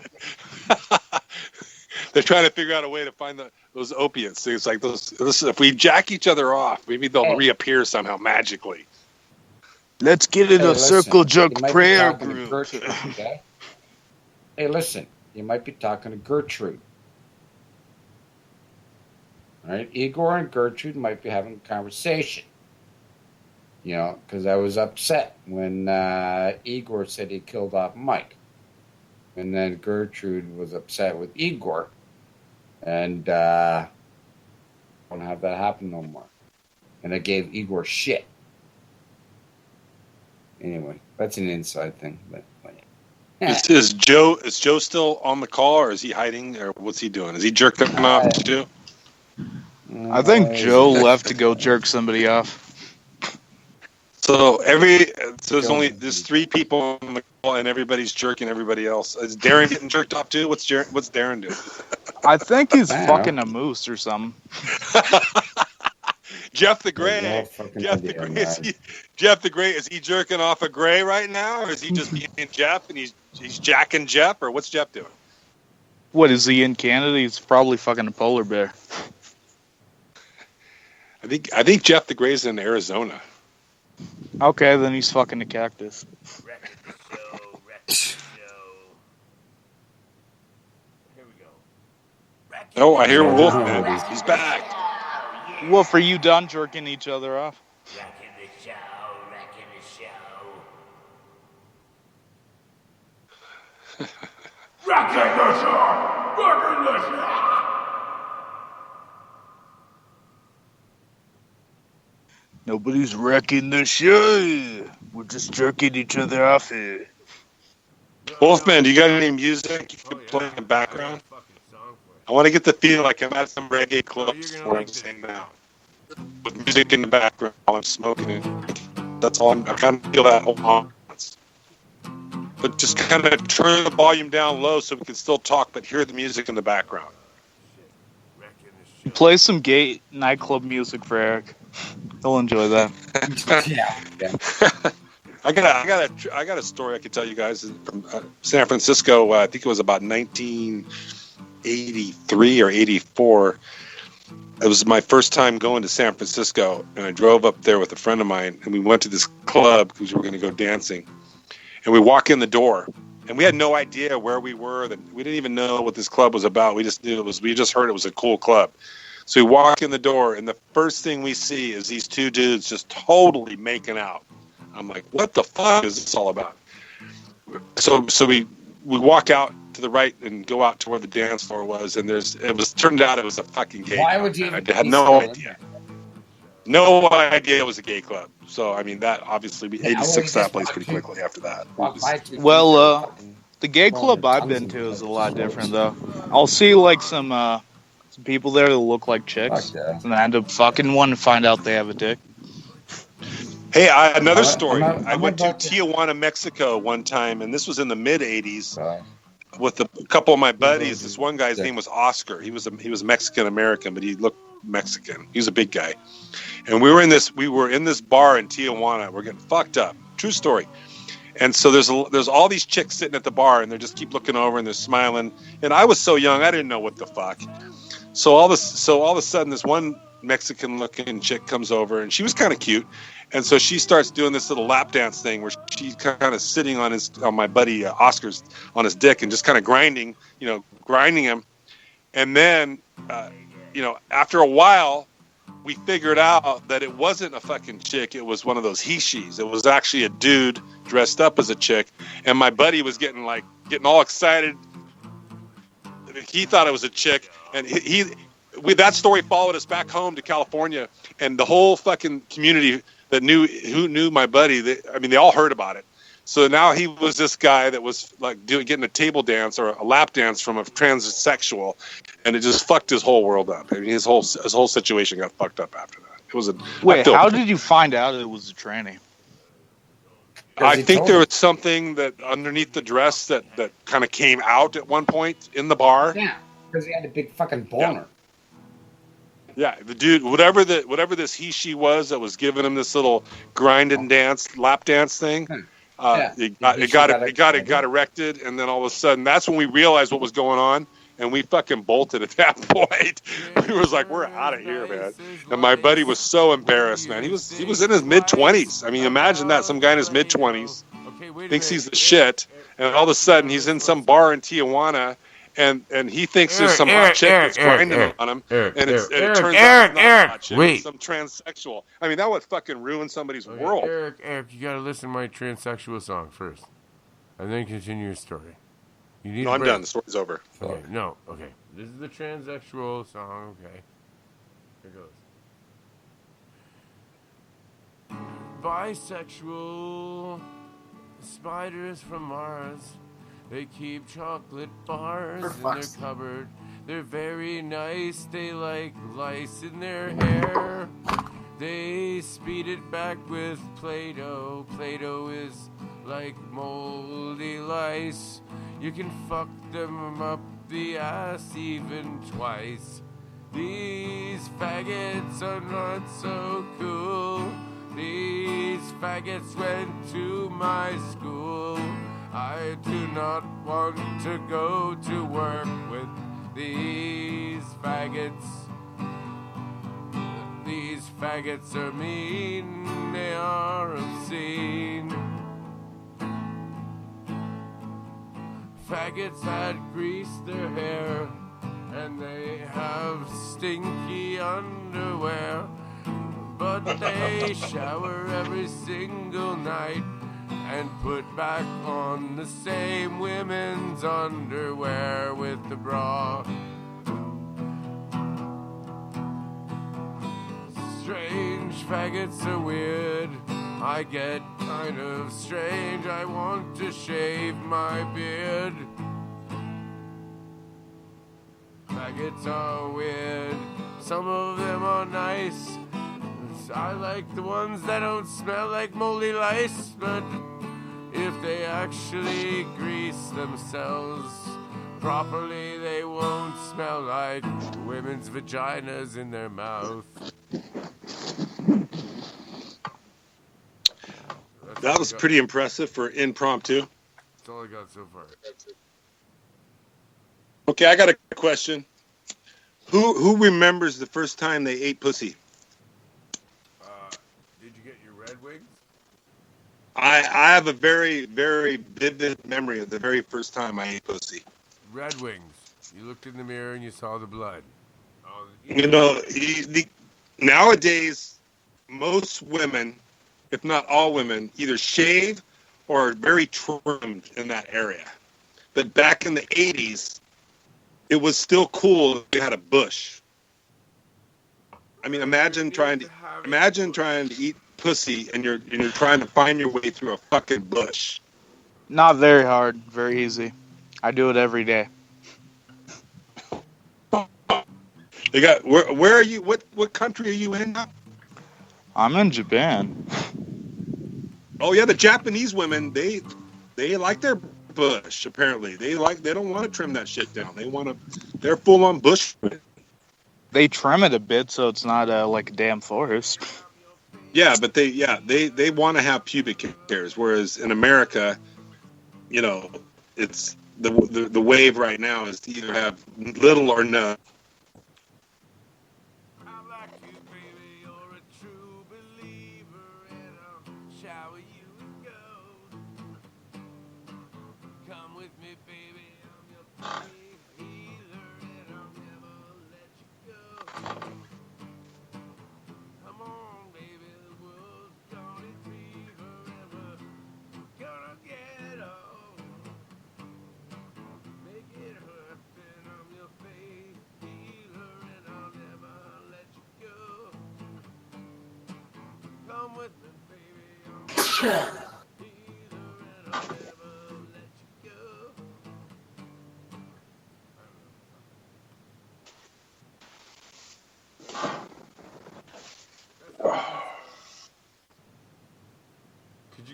They're trying to figure out a way to find those opiates. It's like those. If we jack each other off, maybe they'll reappear somehow magically. Let's get in Hey, a listen, circle jerk you might be prayer talking to group. Gertrude, okay? Hey, listen, you might be talking to Gertrude. All right, Igor and Gertrude might be having a conversation. You know, because I was upset when Igor said he killed off Mike. And then Gertrude was upset with Igor. And I don't have that happen no more. And I gave Igor shit. Anyway, that's an inside thing. But yeah. Is Joe still on the call, or is he hiding, or what's he doing? Is he jerking off too? I think Joe left to go jerk somebody off. So there's 3 people on the call, and everybody's jerking everybody else. Is Darren getting jerked off too? What's Darren doing? I think he's fucking a moose or something. Jeff the Gray. Jeff the Gray. Is he jerking off a Gray right now, or is he just being Jeff and he's jacking Jeff, or what's Jeff doing? What, is he in Canada? He's probably fucking a polar bear. I think Jeff the Gray's in Arizona. Okay, then he's fucking a cactus. Oh, I hear Wolfman. He's back. Wolf, are you done jerking each other off? Nobody's wrecking the show. We're just jerking each other off here. Wolfman, do you got any music you can play in the background? I want to get the feel like I'm at some reggae clubs where I'm sitting out with music in the background while I'm smoking it. That's all. I kind of feel that whole ambiance. But just kind of turn the volume down low so we can still talk, but hear the music in the background. Play some gay nightclub music for Eric. He'll enjoy that. Yeah. I got a story I could tell you guys from San Francisco. I think it was about 1983 or 84. It was my first time going to San Francisco, and I drove up there with a friend of mine, and we went to this club because we were going to go dancing. And we walk in the door, and we had no idea where we were. We didn't even know what this club was about. We just knew we just heard it was a cool club. So we walk in the door, and the first thing we see is these 2 dudes just totally making out. I'm like, what the fuck is this all about? So we walk out to the right and go out to where the dance floor was, and turned out it was a fucking gay club. Why would you? I had no idea. No idea it was a gay club. So, I mean, that obviously, we 86 that place pretty quickly after that. Well, the gay club I've been to is a lot different, though. I'll see, like, some people there that look like chicks, and then I end up fucking one and find out they have a dick. Hey, another story. I went to Tijuana, Mexico one time, and this was in the mid-'80s with a couple of my buddies. This one guy's name was Oscar. He was Mexican-American, but he looked Mexican. He was a big guy. And we were in this bar in Tijuana. We're getting fucked up. True story. And so there's all these chicks sitting at the bar, and they just keep looking over and they're smiling. And I was so young, I didn't know what the fuck. So all of a sudden, this one Mexican-looking chick comes over, and she was kind of cute. And so she starts doing this little lap dance thing where she's kind of sitting on my buddy Oscar's on his dick and just kind of grinding him. And then, after a while, we figured out that it wasn't a fucking chick. It was one of those he-she's. It was actually a dude dressed up as a chick. And my buddy was getting all excited. He thought it was a chick. And that story followed us back home to California. And the whole fucking community who knew my buddy, they all heard about it. So now he was this guy that was like getting a table dance or a lap dance from a transsexual, and it just fucked his whole world up. I mean, his whole situation got fucked up after that. It was a. Wait, how did you find out it was a tranny? I think there was something that underneath the dress that kind of came out at one point in the bar. Yeah, because he had a big fucking boner. Yeah, the dude, whatever this he/she was that was giving him this little grind and dance, lap dance thing, it got erected, and then all of a sudden, that's when we realized what was going on, and we fucking bolted at that point. We was like, we're out of here, man. And my buddy was so embarrassed, man. He was in his mid-20s. I mean, imagine that, some guy in his mid-20s thinks he's the shit, and all of a sudden he's in some bar in Tijuana. And he thinks there's some hot chick that's grinding on him, and it turns out it's not a hot chick, it's some transsexual. I mean, that would fucking ruin somebody's world. Eric, you gotta listen to my transsexual song first, and then continue your story. You need I'm done. The story's over. Okay, no, okay. This is the transsexual song. Okay, here goes. Bisexual spiders from Mars. They keep chocolate bars in their cupboard. They're very nice. They like lice in their hair. They speed it back with Play-Doh. Play-Doh is like moldy lice. You can fuck them up the ass even twice. These faggots are not so cool. These faggots went to my school. I do not want to go to work with these faggots. These faggots are mean, they are obscene. Faggots had greased their hair, and they have stinky underwear. But they shower every single night and put back on the same women's underwear with the bra. Strange faggots are weird. I get kind of strange. I want to shave my beard. Faggots are weird. Some of them are nice. I like the ones that don't smell like moldy lice, but if they actually grease themselves properly, they won't smell like women's vaginas in their mouth. That was pretty impressive for impromptu. That's all I got so far. Okay, I got a question. Who remembers the first time they ate pussy? Did you get your Red Wings? I have a very, very vivid memory of the very first time I ate pussy. Red Wings. You looked in the mirror and you saw the blood. You know, nowadays, most women, if not all women, either shave or are very trimmed in that area. But back in the 80s, it was still cool if you had a bush. I mean, imagine trying to eat pussy and you're trying to find your way through a fucking bush. Not very hard, very easy. I do it every day. They got where are you? What country are you in now? I'm in Japan. Oh yeah, the Japanese women they like their bush. Apparently, they don't want to trim that shit down. They're full on bush. They trim it a bit so it's not like a damn forest. Yeah, but they want to have pubic hairs, whereas in America, you know, it's the wave right now is to either have little or none.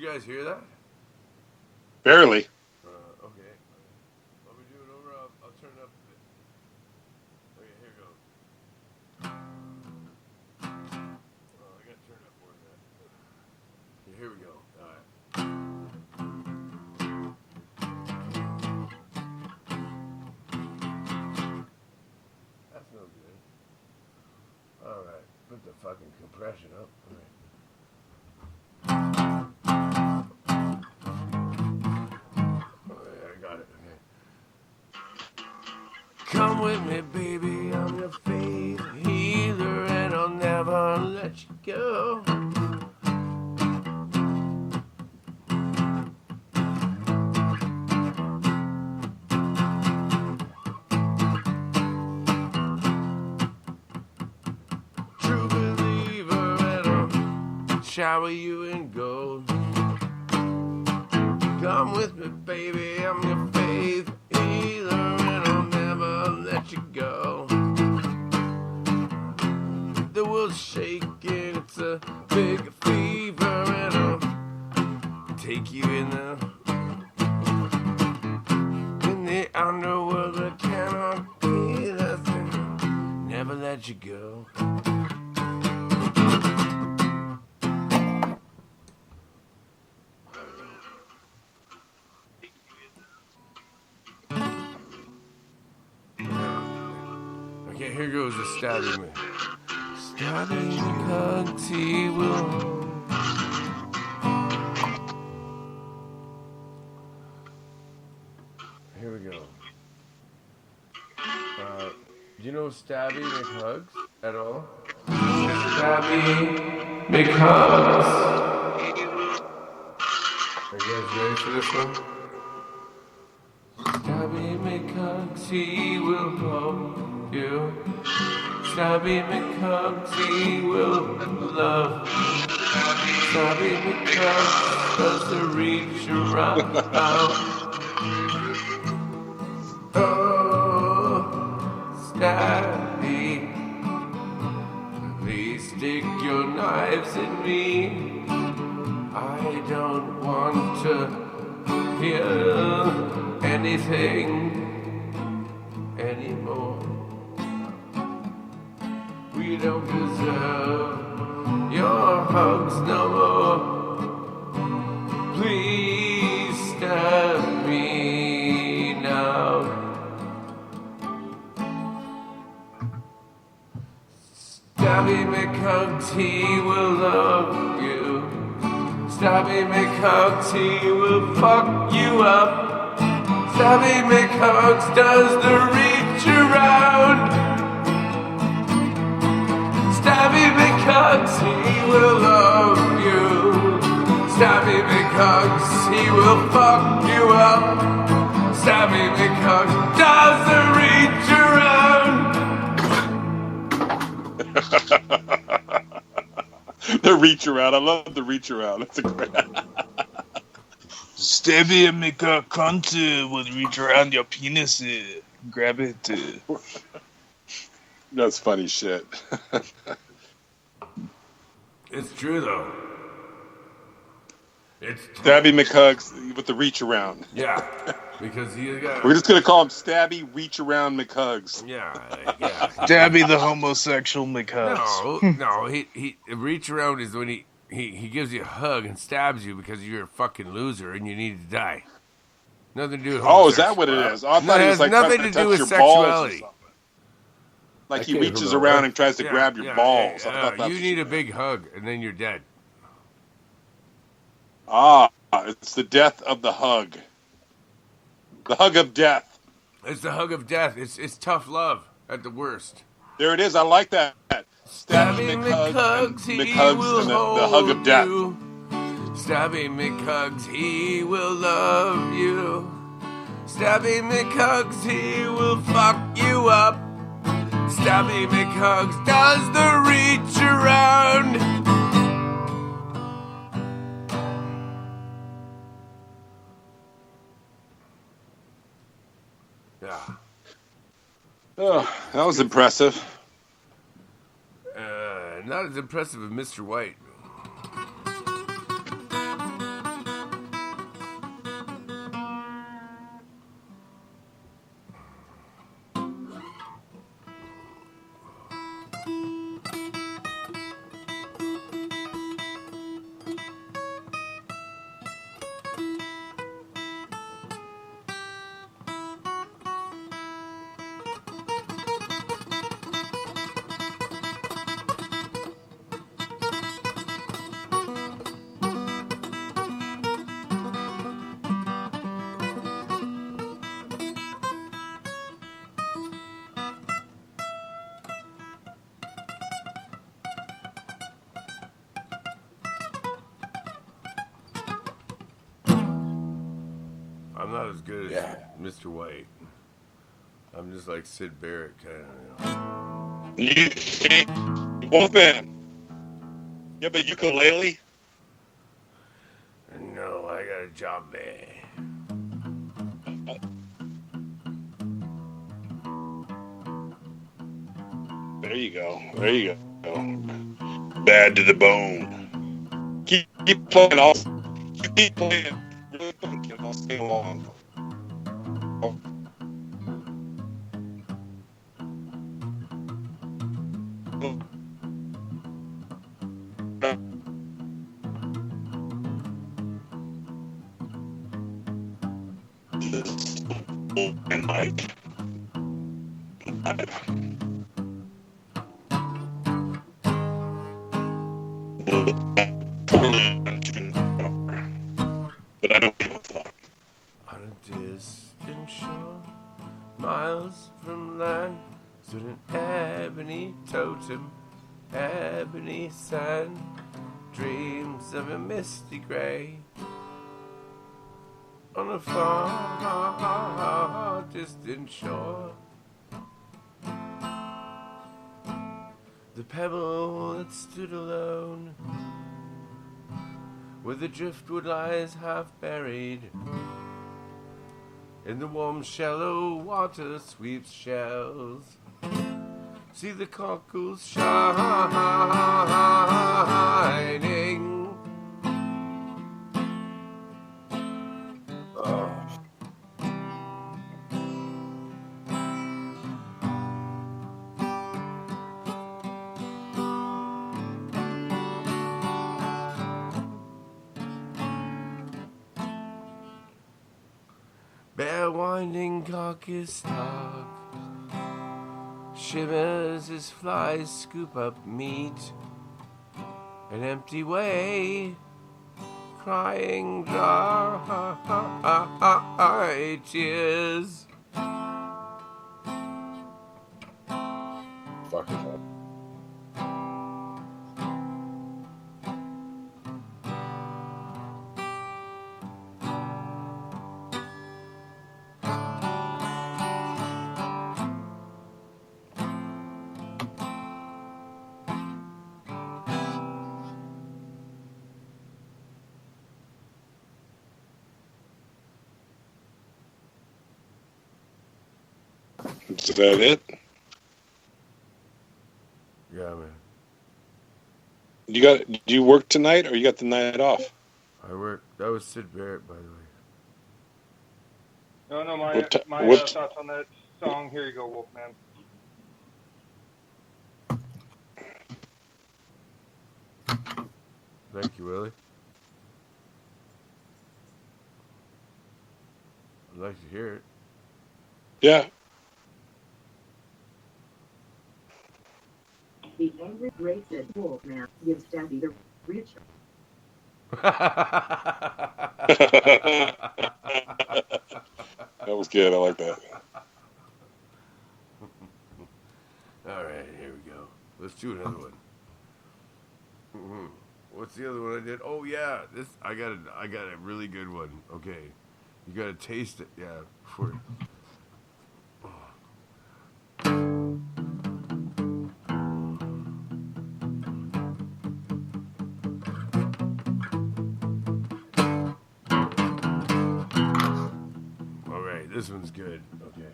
you guys hear that? Barely. Okay. Let me do it over. I'll turn it up a bit. Okay, here goes. Oh, I gotta turn it up more than that. Okay, here we go. All right. That's no good. All right, put the fucking compression up. All right. I got it. Okay. Come with me, baby. I'm your faith healer, and I'll never let you go. True believer, and I'll shower you in gold. Come with me, baby, I'm your faith healer, and I'll never let you go. The world's shaking, it's a big fever, and I'll take you in the underworld that cannot be us, and never let you go. Okay, here goes the stabbing me. Stabbing because he will. Here we go. Do you know Stabby McHugs at all? Stabby McHugs. Are you guys ready for this one? Stabby McHugs, he will love you. Stabby McHugs, he will love you. Stabby McHugs does the reach around. Oh, Stabby, please stick your knives in me. I don't want to hear anything anymore. We don't deserve your hugs no more. Please stab me now. Stabby McHugs, he will love you. Stabby McHugs, he will fuck you up. Stabby McHugs does the reach around. Stabby McHugs, he will love you. Stabby McHugs, he will fuck you up. Stabby McHugs does the reach around. The reach around. I love the reach around. That's a great. Stabby and make a cunt will reach around your penis, grab it. That's funny shit. It's true though. It's Stabby McHugs with the reach around. Yeah, because he got. We're just gonna call him Stabby Reach Around McHugs. Yeah. Stabby the homosexual McHugs. No. He reach around is when he gives you a hug and stabs you because you're a fucking loser and you need to die. Nothing to do with. Oh, is that what it is? Oh, I thought it was like nothing trying to to do touch with your balls or sexuality. something. Like he reaches around and tries to grab your balls. I thought that's you need a big hug and then you're dead. Ah, it's the death of the hug. The hug of death. It's the hug of death. It's tough love at the worst. There it is. I like that. Stabby McHugs, McHugs and the hug of death. Stabby McHugs, he will love you. Stabby McHugs, he will fuck you up. Stabby McHugs does the reach around. Yeah. Oh, that was impressive. Not as impressive as Mr. White. I'm not as good as Yeah. Mr. White. I'm just like Sid Barrett, kind of. You see, both band. You have a ukulele? No, I got a job there. There you go. There you go. Bad to the bone. Keep playing. Keep playing. Really funky. I'll stay along. And Mike. But I don't give a fuck. On a distant shore, miles from land, stood an ebony totem, ebony sun, dreams of a misty gray. On a far distant shore, the pebble that stood alone, where the driftwood lies half buried, in the warm shallow water sweeps shells. See the cockles shining. Oh. Bare winding caucus stalk shimmers as flies scoop up meat. An empty way, crying dry tears. Fucking hell. Is that it? Yeah, man. Do you work tonight or you got the night off? I work. That was Sid Barrett, by the way. No, my what- thoughts on that song. Here you go, Wolfman. Thank you, Willie. I'd like to hear it. Yeah. The angry racist Wolfman gives Daddy the rich. That was good. I like that. All right, here we go. Let's do another one. What's the other one I did? Oh yeah, this I got a really good one. Okay, you gotta taste it. Yeah, for. All right, this one's good. Okay.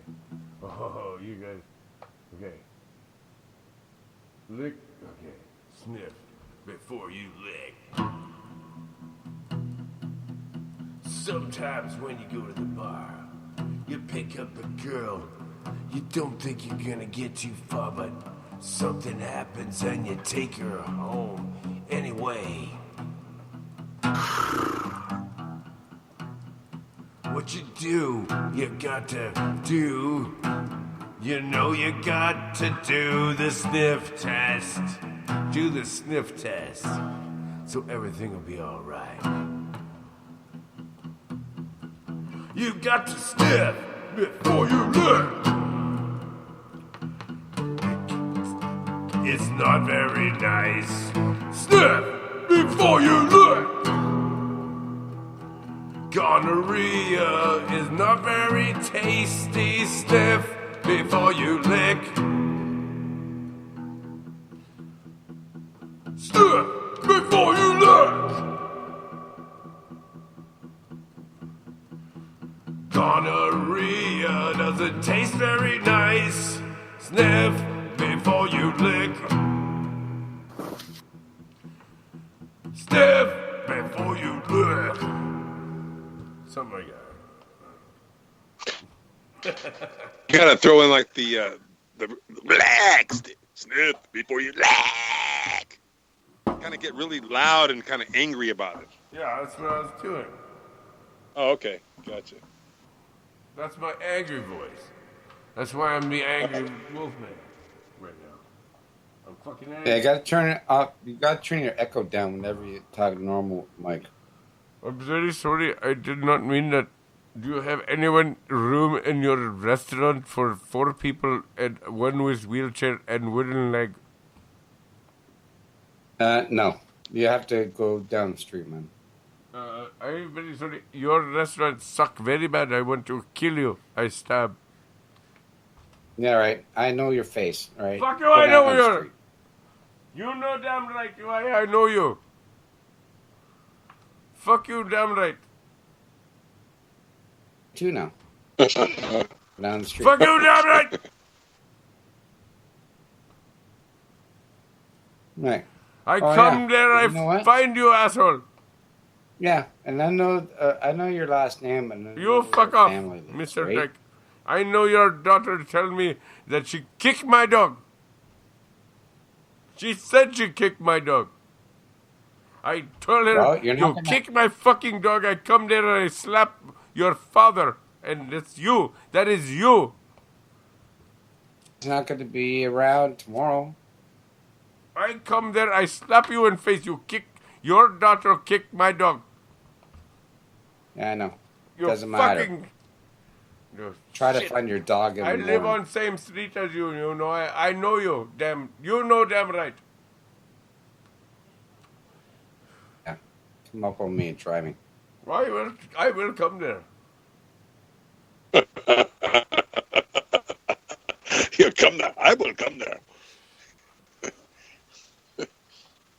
Oh, you guys. Okay. Lick. Okay. Sniff before you lick. Sometimes when you go to the bar, you pick up a girl. You don't think you're gonna get too far, but something happens and you take her home anyway. What you do, you got to do. You know you got to do the sniff test. Do the sniff test, so everything will be alright. You got to sniff before you lick. It's not very nice. Sniff before you lick. God Gonorrhea is not very tasty. Sniff before you lick. Sniff before you lick. Gonorrhea doesn't taste very nice. Sniff before you lick. Sniff before you lick. Something like that. You gotta throw in like the black sniff before you lick. Kind of get really loud and kind of angry about it. Yeah, that's what I was doing. Oh, okay, gotcha. That's my angry voice. That's why I'm the angry wolfman right now. I'm fucking angry. Yeah, you gotta turn it up. You gotta turn your echo down whenever you talk normal, Mike. I'm very sorry. I did not mean that. Do you have anyone room in your restaurant for 4 people and one with wheelchair and wooden leg? No. You have to go down the street, man. I'm very sorry. Your restaurant suck very bad. I want to kill you. I stab. Yeah, right. I know your face, right? Fuck you, Go I down know the you. street. You know damn right. I know you. Fuck you, damn right. Two now. Go down the street. Fuck you, damn right. Right. I Oh, come yeah. there, You know I what? find you, asshole. Yeah, and I know your last name. And I know You your fuck off, family name, Mr. right? Dick. I know your daughter tell me that she kicked my dog. She said she kicked my dog. I told her, Well, you're not you gonna- kick my fucking dog. I come there and I slap your father. And it's you. That is you. It's not going to be around tomorrow. I come there, I slap you in face. You kick, your daughter kicked my dog. Yeah, I know. You Doesn't matter. fucking... You Try to shit. find your dog in I the live morning. on same street as you, you know. I know you. Damn, you know damn right. Come up on me and try me. I will come there. You come there. I will come there.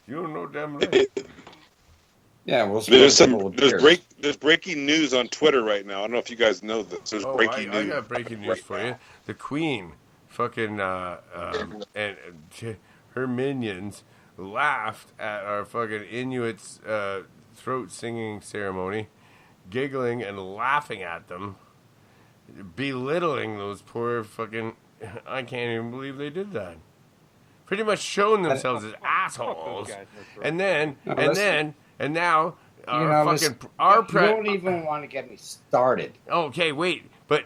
You know damn right. Yeah, we'll There's breaking news on Twitter right now. I don't know if you guys know this. There's breaking I news. got breaking news for you. The Queen, fucking, and her minions laughed at our fucking Inuits' throat singing ceremony, giggling and laughing at them, belittling those poor fucking. I can't even believe they did that. Pretty much showing themselves as assholes, and now our You don't even want to get me started. Okay, wait, but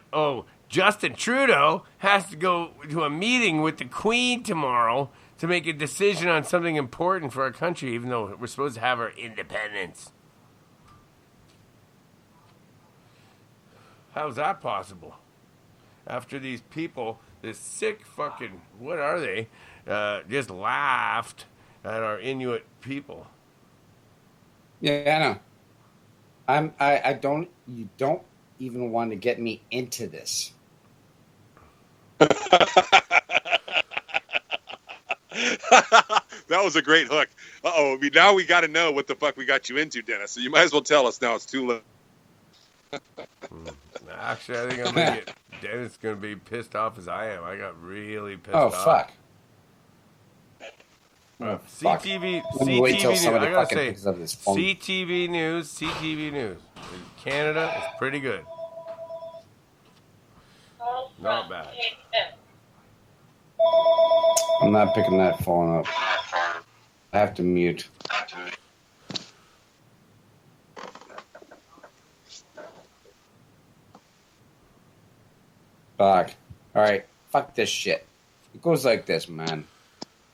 Justin Trudeau has to go to a meeting with the Queen tomorrow to make a decision on something important for our country, even though we're supposed to have our independence. How's that possible? After these people, this sick fucking, what are they, just laughed at our Inuit people. Yeah, I know. I don't. You don't even want to get me into this. That was a great hook. Now we got to know what the fuck we got you into, Dennis. So you might as well tell us now. It's too late. Actually, I think I'm gonna get Dennis gonna be pissed off as I am. I got really pissed off. Fuck. CTV. Let me wait till CTV. somebody I gotta fucking say, picks up this phone. CTV News. In Canada is pretty good. Not bad. I'm not picking that phone up. I have to mute. Fuck. Alright. Fuck this shit. It goes like this, man.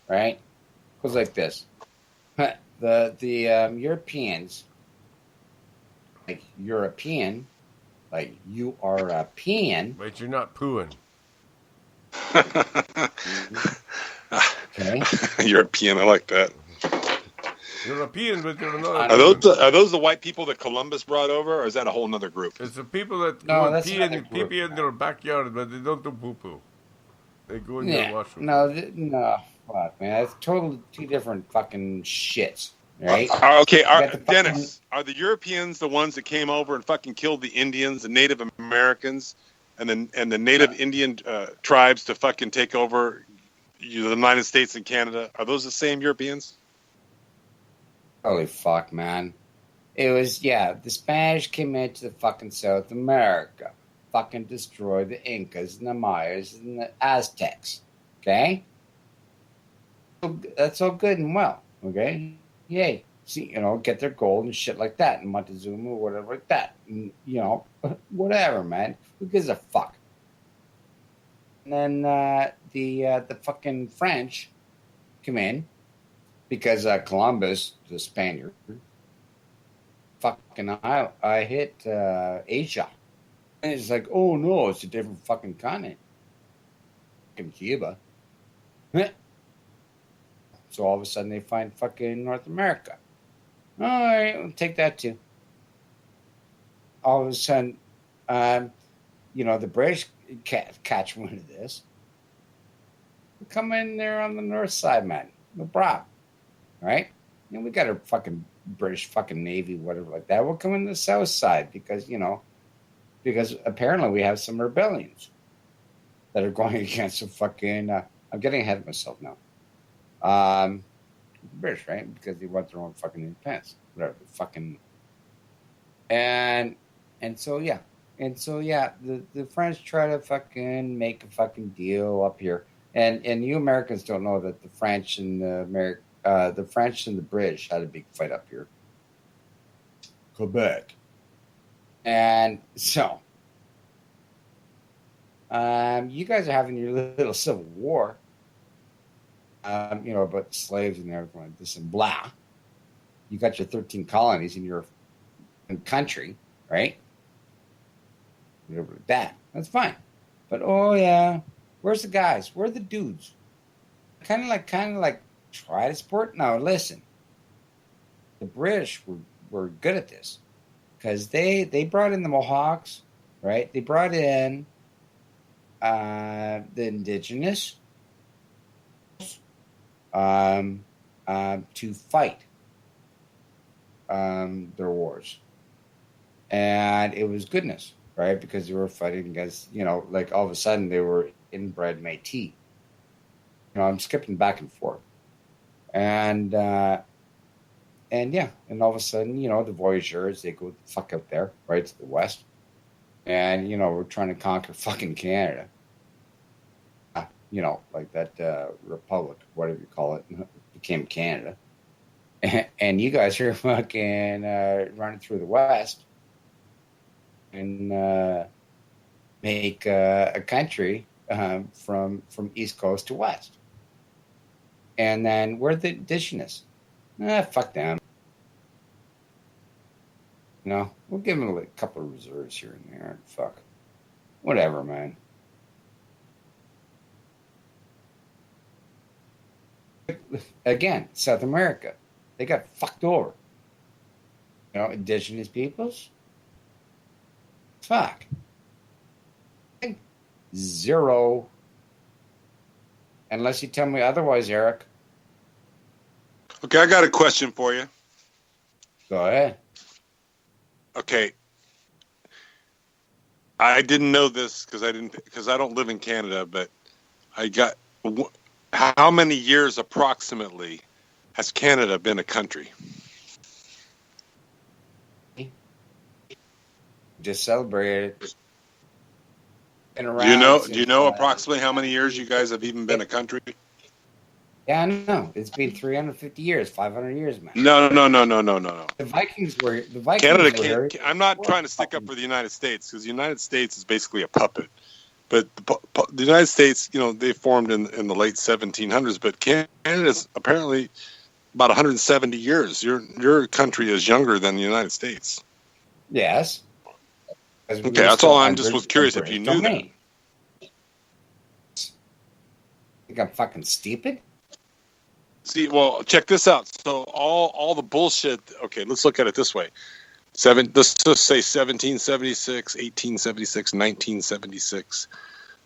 Right? It goes like this. The Europeans, like European, like you are a peon. Wait, you're not pooing. Okay. European, I like that. Europeans, but they're another. Are those the white people that Columbus brought over, or is that a whole other group? It's the people that No, go that's pee another group, in their backyard, but they don't do poo poo. They go in their Yeah, washroom. no, fuck, man. It's totally two different fucking shits, right? Okay, You got the fucking- Dennis, are the Europeans the ones that came over and fucking killed the Indians, the Native Americans, and the Native Indian tribes to fucking take over the United States and Canada? Are those the same Europeans? Holy fuck, man. It was, the Spanish came into the fucking South America, fucking destroyed the Incas and the Mayas and the Aztecs, okay? That's all good and well, okay? Yay. See, get their gold and shit like that, and Montezuma or whatever like that. And, whatever, man. Who gives a fuck? And then the fucking French come in because Columbus, the Spaniard, fucking I hit Asia. And it's like, oh no, it's a different fucking continent. Fucking Cuba. So all of a sudden they find fucking North America. All right, we'll take that too. All of a sudden, the British catch wind of this. Come in there on the north side, man. No problem. Right? And we got a fucking British fucking Navy, whatever like that. We'll come in the south side because apparently we have some rebellions that are going against the fucking. I'm getting ahead of myself now. British, right? Because they want their own fucking independence, whatever. Fucking. And so the French try to fucking make a fucking deal up here, and you Americans don't know that the French and the French and the British had a big fight up here, Quebec, and so you guys are having your little civil war, about slaves and everything like this and blah. You got your 13 colonies in your country, right? Whatever that. That's fine. But where's the guys? Where are the dudes? Kind of like try to support. Now listen, the British were good at this because they brought in the Mohawks, right? They brought in the indigenous to fight their wars, and it was goodness. Right, because they were fighting against, like all of a sudden they were inbred Métis. I'm skipping back and forth, and all of a sudden, the voyageurs, they go the fuck out there, right to the west, and we're trying to conquer fucking Canada. Like that republic, whatever you call it, became Canada, and you guys are fucking running through the west. And make a country from East Coast to West. And then we're the indigenous. Fuck them. We'll give them a couple of reserves here and there. Fuck. Whatever, man. Again, South America. They got fucked over. Indigenous peoples. Fuck. Zero. Unless you tell me otherwise, Eric. Okay, I got a question for you. Go ahead. Okay. I didn't know this because I don't live in Canada, but how many years approximately has Canada been a country? Just celebrated. Do you know approximately how many years you guys have even been a country? Yeah, I know. It's been 350 years, 500 years, man. No. The Vikings were Canada can't. I'm not trying to stick up for the United States because the United States is basically a puppet. But the United States, they formed in the late 1700s. But Canada's apparently about 170 years. Your country is younger than the United States. Yes. Okay, that's all. I was curious if you knew that. Think I'm fucking stupid? See, well, check this out. So all the bullshit. Okay, let's look at it this way. Let's just say 1776, 1876, 1976.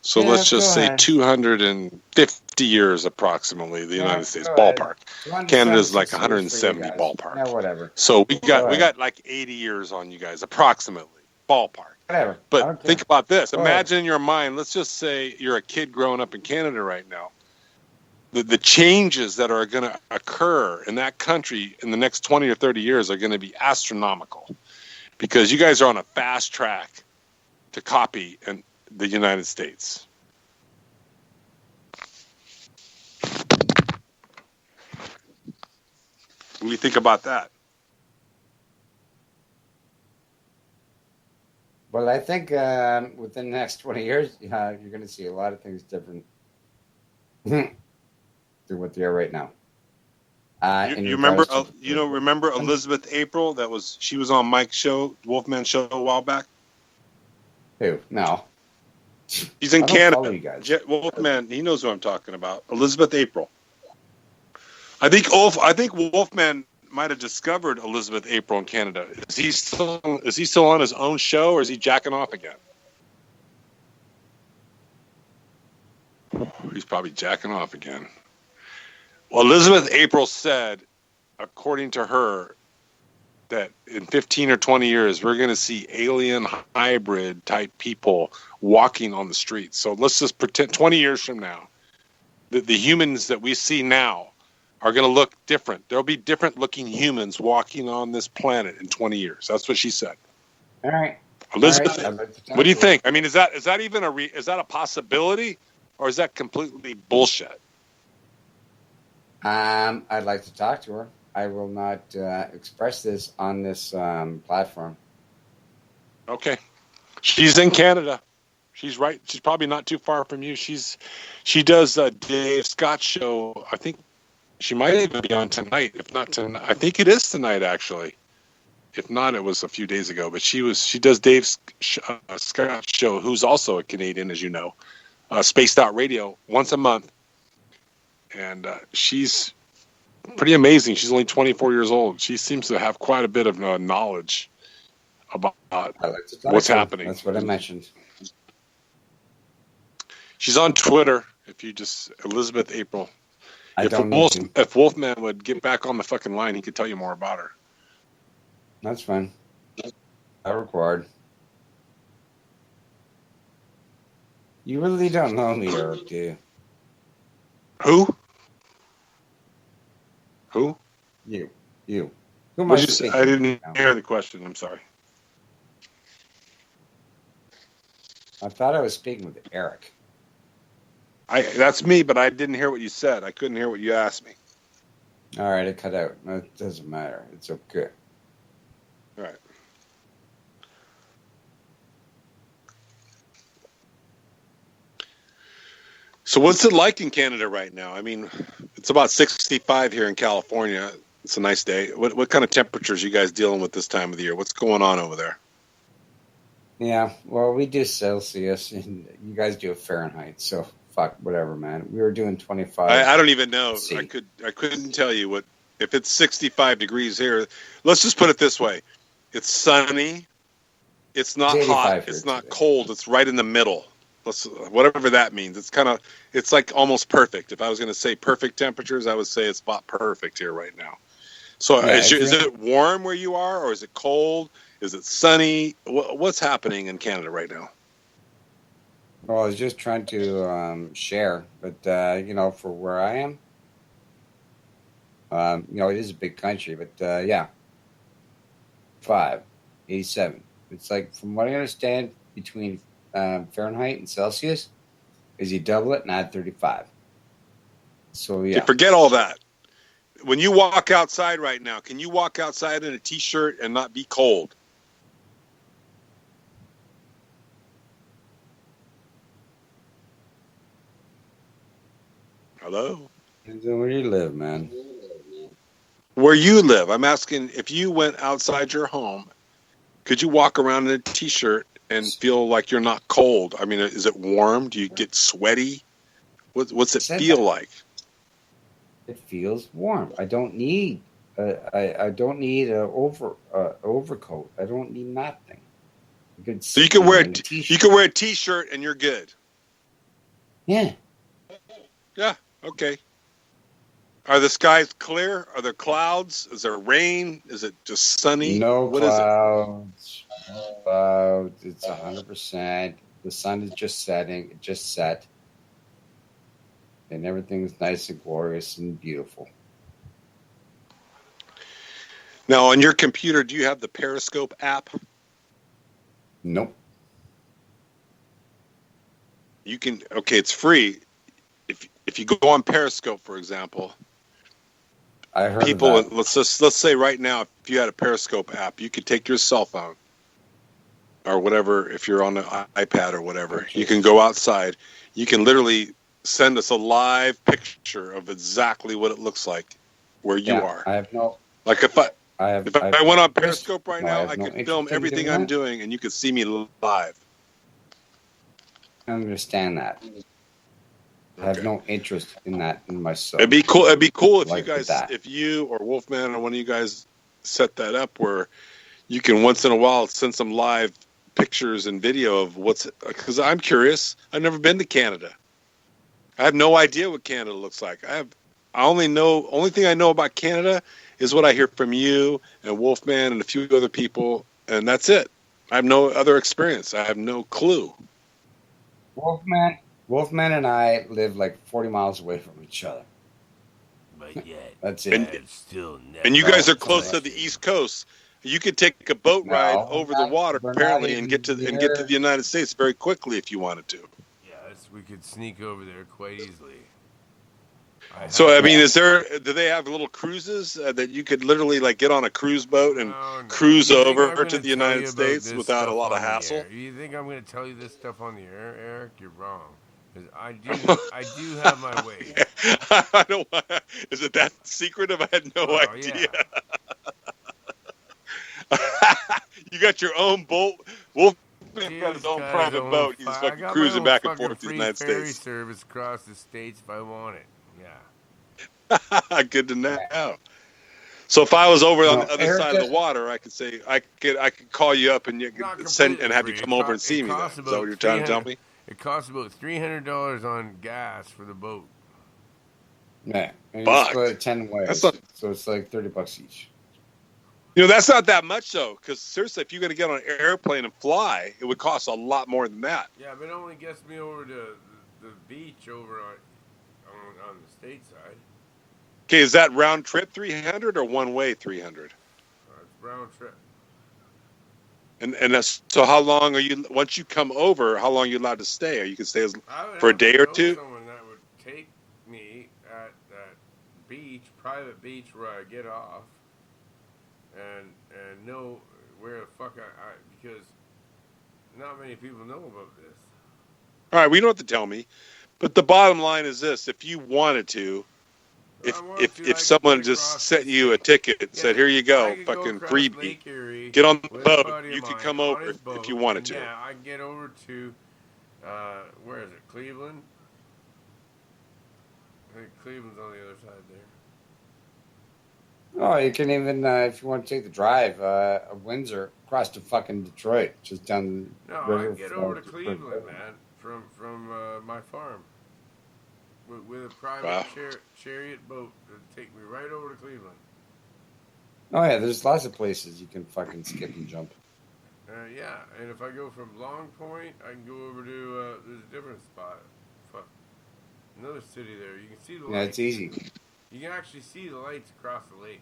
So Yeah, let's just go say ahead. 250 years approximately. The United States go ahead. ballpark. Canada's like 170 170 for you guys. ballpark. Yeah, whatever. So we Go ahead. got like 80 years on you guys approximately ballpark. Whatever. I But don't care. think about this. Go ahead. Imagine in your mind. Let's just say you're a kid growing up in Canada right now. The changes that are going to occur in that country in the next 20 or 30 years are going to be astronomical, because you guys are on a fast track to copy the United States. What do you think about that? Well, I think within the next 20 years, you're going to see a lot of things different than what they are right now. You remember? Remember Elizabeth April? She was on Mike's show, Wolfman show, a while back. Who? No. She's in I don't follow Canada. you guys. Wolfman, he knows who I'm talking about. Elizabeth April. I think Wolfman might have discovered Elizabeth April in Canada. Is he still on his own show, or is he jacking off again? He's probably jacking off again. Well, Elizabeth April said, according to her, that in 15 or 20 years, we're going to see alien hybrid type people walking on the streets. So let's just pretend 20 years from now, the humans that we see now are going to look different. There'll be different looking humans walking on this planet in 20 years. That's what she said. All right. Elizabeth, All right. what do you think? I mean, is that even is that a possibility, or is that completely bullshit? I'd like to talk to her. I will not express this on this platform. Okay. She's in Canada. She's right. She's probably not too far from you. She does Dave Scott's show. I think she might even be on tonight. If not tonight, I think it is tonight actually. If not, it was a few days ago. But she does Dave Scott's show, who's also a Canadian, as you know, Spaced Out Radio once a month, and she's pretty amazing. She's only 24 years old. She seems to have quite a bit of knowledge about what's happening. That's what I mentioned. She's on Twitter. If you just Elizabeth April. If Wolfman would get back on the fucking line, he could tell you more about her. That's fine. Not required. You really don't know me, Eric, do you? Who? You. Who am I speaking I didn't to? hear the question. I'm sorry. I thought I was speaking with Eric. That's me, but I didn't hear what you said. I couldn't hear what you asked me. All right, it cut out. No, it doesn't matter. It's okay. All right. So what's it like in Canada right now? I mean, it's about 65 here in California. It's a nice day. What kind of temperatures are you guys dealing with this time of the year? What's going on over there? Yeah, well, we do Celsius, and you guys do Fahrenheit, so fuck, whatever, man. We were doing 25. I don't even know. C. I couldn't tell you what if it's 65 degrees here. Let's just put it this way: it's sunny. It's not hot. It's not cold. It's right in the middle. Whatever that means. It's like almost perfect. If I was going to say perfect temperatures, I would say it's about perfect here right now. So Yeah, is it warm where you are, or is it cold? Is it sunny? What's happening in Canada right now? Well, I was just trying to share, but for where I am, it is a big country, but yeah, 87. It's like, from what I understand, between Fahrenheit and Celsius, is you double it and add 35. So yeah, Forget all that. When you walk outside right now, can you walk outside in a t-shirt and not be cold? Hello? Depends on where you live, man. Where you live. I'm asking, if you went outside your home, could you walk around in a t-shirt and feel like you're not cold? I mean, is it warm? Do you get sweaty? What's it feel like? It feels warm. I don't need. I don't need a overcoat. I don't need nothing. So you can wear a t-shirt and you're good. Yeah. Yeah. Okay. Are the skies clear? Are there clouds? Is there rain? Is it just sunny? No What clouds. No clouds. It's 100%. The sun is just setting. It just set. And everything's nice and glorious and beautiful. Now, on your computer, do you have the Periscope app? Nope. You can. Okay, it's free. If you go on Periscope, for example, I heard people. of that. Let's say right now, if you had a Periscope app, you could take your cell phone or whatever. If you're on an iPad or whatever, you can go outside. You can literally send us a live picture of exactly what it looks like where you are. I have no. Like if I went on Periscope right now, I no could film interest in everything doing I'm that. doing, and you could see me live. I understand that. I have no interest in that in myself. It'd be cool. It'd be cool if Like you guys, that. if you or Wolfman or one of you guys set that up where you can once in a while send some live pictures and video of what's. Because I'm curious. I've never been to Canada. I have no idea what Canada looks like. Only thing I know about Canada is what I hear from you and Wolfman and a few other people, and that's it. I have no other experience. I have no clue. Wolfman and I live like 40 miles away from each other. But yet, That's it. And- I've still never. And you guys are close to the East Coast. You could take a boat No, ride over the water we're not apparently even and get to near- the United States very quickly if you wanted to. Yes, we could sneak over there quite easily. So I have- mean, do they have little cruises that you could literally like get on a cruise boat and No. cruise You think I'm over gonna to the tell United you about States this without a stuff lot of on the hassle? air? You think I'm going to tell you this stuff on the air, Eric? You're wrong. 'Cause I do have my way. I don't. Is it that secretive? I had no Oh, idea. You got your own boat. Wolfman's got his own private boat. He's fucking cruising back and forth to the United ferry States. service across the states if I want it. Yeah. Good to know. So if I was over on the other Eric side of does- the water, I could say I could call you up and you Not could send completely and have you free. come It over co- and see it me. Then. costs Is that what about you're trying to tell 300 me? It costs about $300 on gas for the boat. Yeah. And Fuck. you split it 10 ways. That's not- So it's like $30 each. You know, that's not that much though. Because seriously, if you're going to get on an airplane and fly, it would cost a lot more than that. Yeah, but it only gets me over to the beach over on the state side. Okay, is that round trip 300 or one way 300? It's round trip. And that's so. How long are you? Once you come over, how long are you allowed to stay? Or you can stay I would for a have to day or know two? Someone that would take me at that beach, private beach where I get off, and know where the fuck I because not many people know about this. All right, we don't have to tell me, but the bottom line is this: if you wanted to, I wanted to, I if could someone get just across sent the you a state. ticket, Yeah, said, "Here you I go, could fucking across freebie, Lake Erie get on the with a boat," buddy of you could mine come on over his if boat, you wanted and to. Yeah, I can get over to where is it? Cleveland. I think Cleveland's on the other side there. Oh, you can even, if you want to take the drive, Windsor across to fucking Detroit, just down the No, I river. can get over to Cleveland, man, from my farm with a private Wow. chariot boat to take me right over to Cleveland. Oh, yeah, there's lots of places you can fucking skip and jump. Yeah, and if I go from Long Point, I can go over to there's a different spot. Fuck, another city there. You can see the Yeah, lights. it's easy. You can actually see the lights across the lake.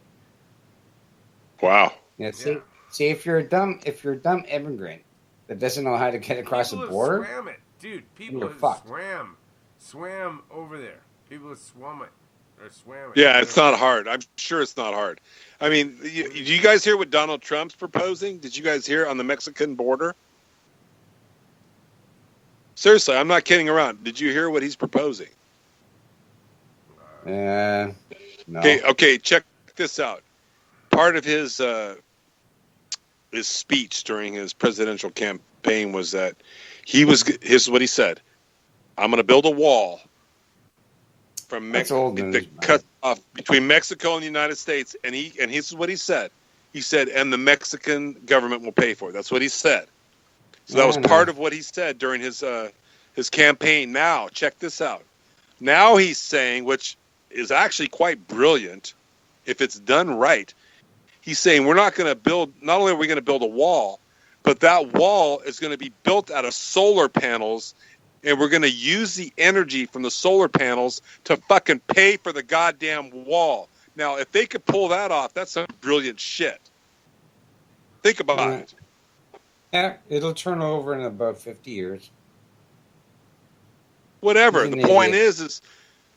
Wow. Yeah, see, Yeah. see, if you're a dumb immigrant that doesn't know how to get across People the have border, swam it, dude. People you're have fucked. swam over there. People have swum it or swam it. Yeah, it's not hard. I'm sure it's not hard. I mean, do you guys hear what Donald Trump's proposing? Did you guys hear on the Mexican border? Seriously, I'm not kidding around. Did you hear what he's proposing? no. Okay, check this out. Part of his speech during his presidential campaign was that here's what he said: "I'm going to build a wall from That's old news, the man. cut off between Mexico and the United States, and this is what he said. He said, and the Mexican government will pay for it. That's what he said. So that was part of what he said during his campaign. Now, check this out. Now he's saying, which is actually quite brilliant, if it's done right. He's saying we're not going to build. Not only are we going to build a wall, but that wall is going to be built out of solar panels. And we're going to use the energy from the solar panels to fucking pay for the goddamn wall. Now, if they could pull that off, that's some brilliant shit. Think about it. Yeah, it'll turn over in about 50 years. Whatever. The point is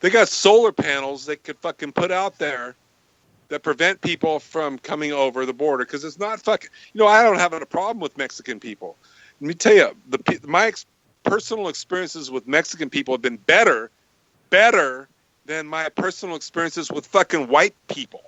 they got solar panels they could fucking put out there that prevent people from coming over the border. Because it's not fucking... I don't have a problem with Mexican people. Let me tell you, my personal experiences with Mexican people have been better than my personal experiences with fucking white people.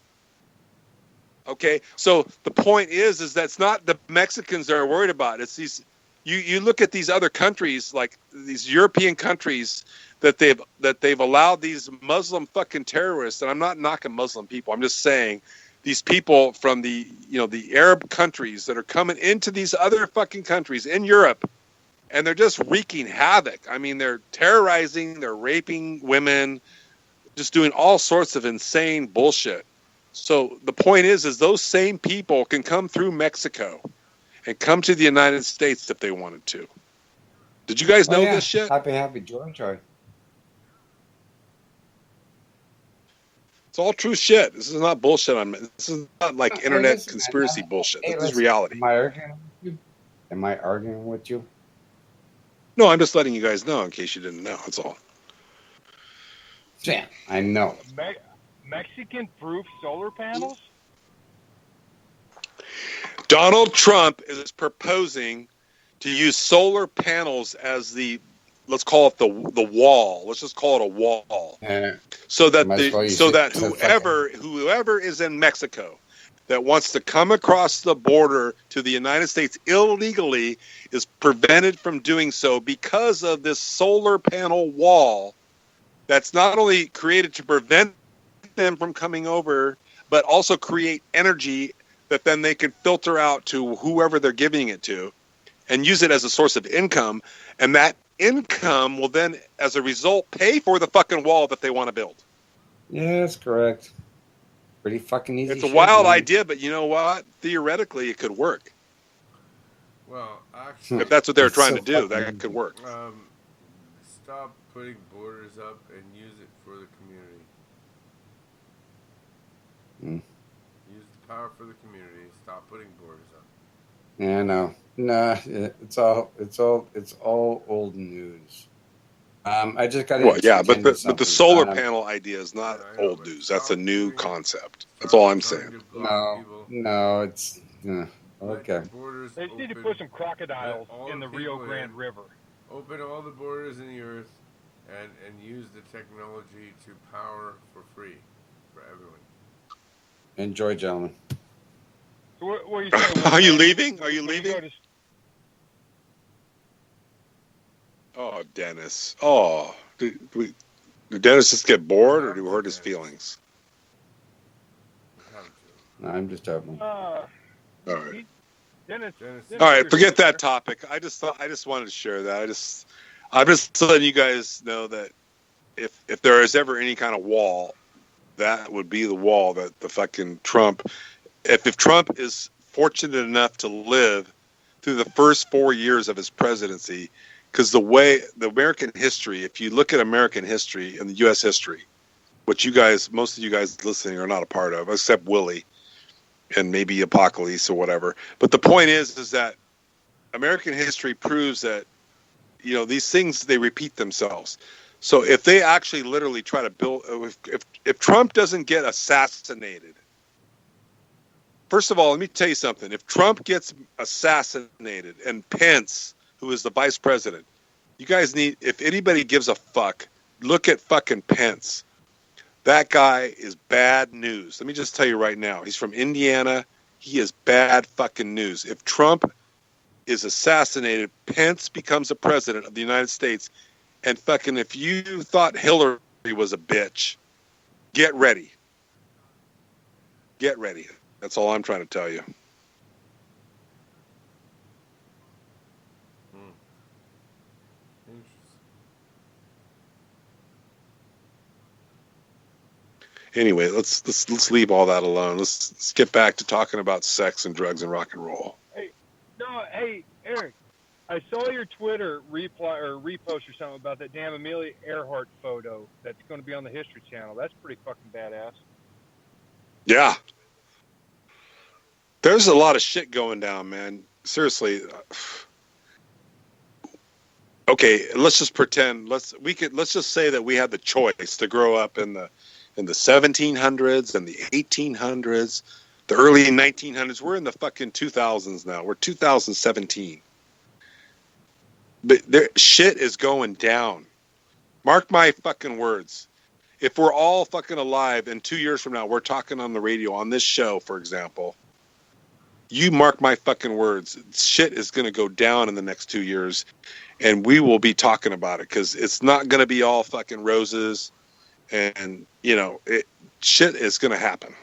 Okay, so the point is that it's not the Mexicans they're worried about. It's these. You look at these other countries, like these European countries, that they've allowed these Muslim fucking terrorists. And I'm not knocking Muslim people. I'm just saying these people from the Arab countries that are coming into these other fucking countries in Europe. And they're just wreaking havoc. I mean, they're terrorizing, they're raping women, just doing all sorts of insane bullshit. So the point is those same people can come through Mexico and come to the United States if they wanted to. Did you guys know this shit? Happy George. It's all true shit. This is not bullshit. This is not like internet conspiracy bullshit. This is reality. Am I arguing with you? No, I'm just letting you guys know in case you didn't know. That's all. Yeah, I know. Mexican-proof solar panels? Donald Trump is proposing to use solar panels as let's call it the wall. Let's just call it a wall. So that whoever is in Mexico that wants to come across the border to the United States illegally is prevented from doing so because of this solar panel wall that's not only created to prevent them from coming over, but also create energy that then they can filter out to whoever they're giving it to and use it as a source of income. And that income will then, as a result, pay for the fucking wall that they want to build. Yeah, that's correct. Pretty fucking easy. It's a wild idea, but you know what? Theoretically, it could work. Well, actually, if that's what they're trying to do, that could work. Stop putting borders up and use it for the community. Use the power for the community. Stop putting borders up. Yeah, no, it's all old news. I just got. Well, yeah, but the solar panel idea is not old news. That's a new concept. That's all I'm saying. No, it's okay. They need to put some crocodiles in the Rio Grande River. Open all the borders in the earth, and use the technology to power for free for everyone. Enjoy, gentlemen. So what are you saying? Are you leaving? Are you leaving? Oh, Dennis. Oh, did Dennis just get bored, or do we hurt his feelings? No, I'm just joking. All right. Dennis. All right, forget that topic. I just wanted to share that. I'm just letting you guys know that if there is ever any kind of wall, that would be the wall that the fucking Trump. If Trump is fortunate enough to live through the first 4 years of his presidency. Because the American history, if you look at American history and the U.S. history, which most of you guys listening are not a part of, except Willie and maybe Apocalypse or whatever. But the point is that American history proves that, these things, they repeat themselves. So if they actually literally try to build, if Trump doesn't get assassinated, first of all, let me tell you something. If Trump gets assassinated and Pence, who is the vice president, you guys need, if anybody gives a fuck, look at fucking Pence. That guy is bad news. Let me just tell you right now. He's from Indiana. He is bad fucking news. If Trump is assassinated, Pence becomes the president of the United States. And fucking, if you thought Hillary was a bitch. Get ready. Get ready. That's all I'm trying to tell you. Anyway, let's leave all that alone. Let's get back to talking about sex and drugs and rock and roll. Hey, Eric, I saw your Twitter reply or repost or something about that damn Amelia Earhart photo that's going to be on the History Channel. That's pretty fucking badass. Yeah. There's a lot of shit going down, man. Seriously. Okay, let's just pretend. Let's just say that we had the choice to grow up in the 1700s and the 1800s, the early 1900s. We're in the fucking 2000s now. We're 2017. But shit is going down. Mark my fucking words. If we're all fucking alive and 2 years from now, we're talking on the radio on this show, for example, you mark my fucking words. Shit is going to go down in the next 2 years, and we will be talking about it because it's not going to be all fucking roses. And, shit is going to happen.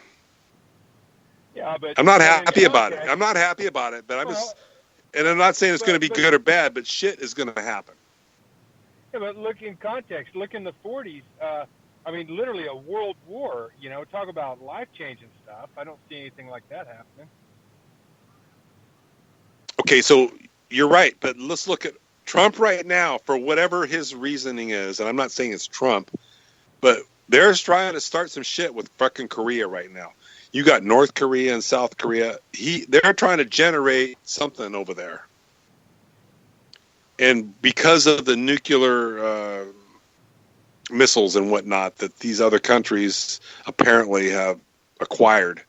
Yeah, but I'm not happy about it. I'm not happy about it, but I'm not saying it's going to be good or bad, but shit is going to happen. Yeah, but look in context. Look in the 40s. Literally a world war, talk about life-changing stuff. I don't see anything like that happening. Okay, so you're right, but let's look at Trump right now for whatever his reasoning is, and I'm not saying it's Trump, but they're trying to start some shit with fucking Korea right now. You got North Korea and South Korea. They're trying to generate something over there. And because of the nuclear missiles and whatnot that these other countries apparently have acquired.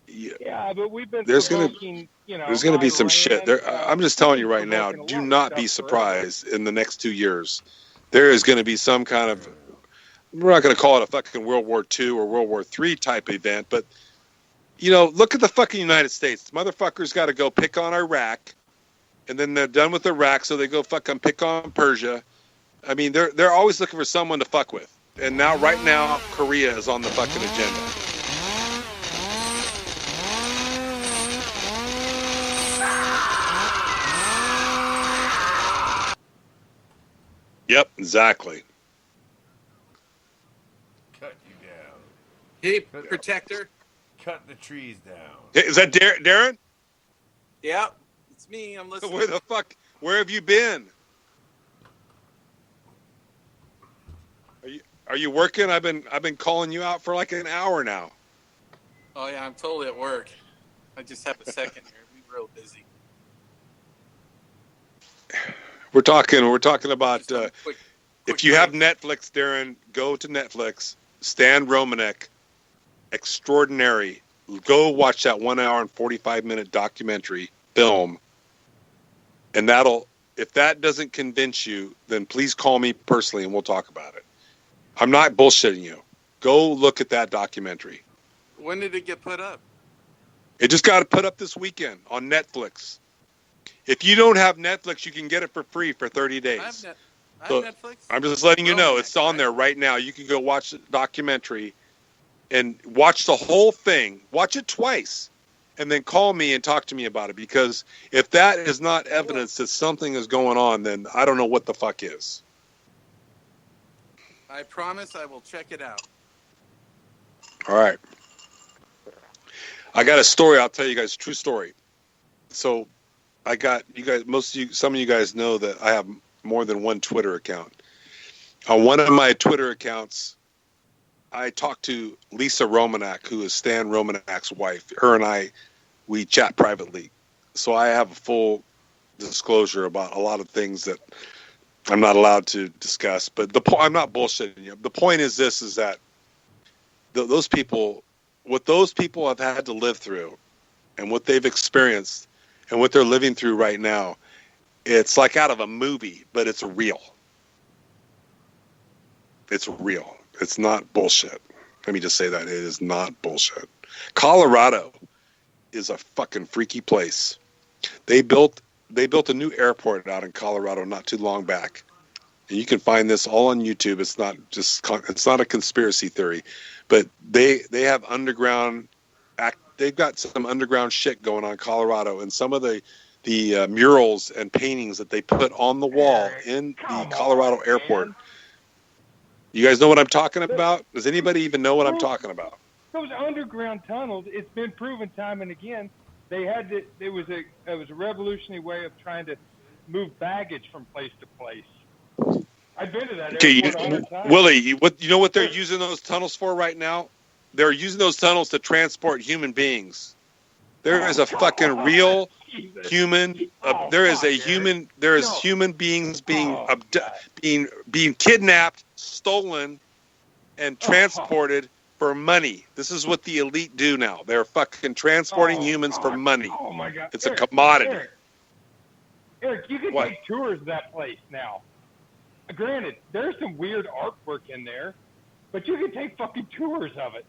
Yeah, but we've been there's going to be some shit. I'm just telling you right now, do not be surprised in the next 2 years. There is going to be some kind of, we're not going to call it a fucking World War II or World War III type event, but, look at the fucking United States. Motherfuckers got to go pick on Iraq, and then they're done with Iraq, so they go fucking pick on Persia. I mean, they're always looking for someone to fuck with. And right now, Korea is on the fucking agenda. Yep, exactly. Cut you down. Hey, Protector. Cut the trees down. Hey, is that Darren? Yeah, it's me. I'm listening. Where have you been? Are you working? I've been calling you out for like an hour now. Oh yeah, I'm totally at work. I just have a second here. We're real busy. We're talking about quick if you have Netflix, Darren, go to Netflix. Stan Romanek, Extraordinary. Go watch that 1 hour and 45-minute documentary film. And if that doesn't convince you, then please call me personally and we'll talk about it. I'm not bullshitting you. Go look at that documentary. When did it get put up? It just got put up this weekend on Netflix. If you don't have Netflix, you can get it for free for 30 days. I have Netflix. I'm just letting you know. It's on there right now. You can go watch the documentary and watch the whole thing. Watch it twice. And then call me and talk to me about it. Because if that is not evidence that something is going on, then I don't know what the fuck is. I promise I will check it out. All right. I got a story. I'll tell you guys. True story. So I got you guys. Some of you guys know that I have more than one Twitter account. On one of my Twitter accounts, I talked to Lisa Romanek, who is Stan Romanek's wife. Her and I, we chat privately. So I have a full disclosure about a lot of things that I'm not allowed to discuss. But I'm not bullshitting you. The point is this, is that those people, what those people have had to live through and what they've experienced and what they're living through right now, it's like out of a movie, but it's real. It's real. It's not bullshit. Let me just say that. It is not bullshit. Colorado is a fucking freaky place. They built a new airport out in Colorado not too long back. and you can find this all on YouTube. It's not a conspiracy theory, but they have underground they've got some underground shit going on in Colorado, and some of the murals and paintings that they put on the wall in the Colorado airport. You guys know what I'm talking about? Does anybody even know what I'm talking about? Those underground tunnels, it's been proven time and again. They had to. It was a revolutionary way of trying to move baggage from place to place. I've been to that airport 100 times. Willie, you know what they're using those tunnels for right now? They're using those tunnels to transport human beings. There is a fucking real human. There is human beings being kidnapped, stolen, and transported for money. This is what the elite do now. They're fucking transporting humans for money. Oh my God! It's a commodity. Eric, you can take tours of that place now. Granted, there's some weird artwork in there, but you can take fucking tours of it.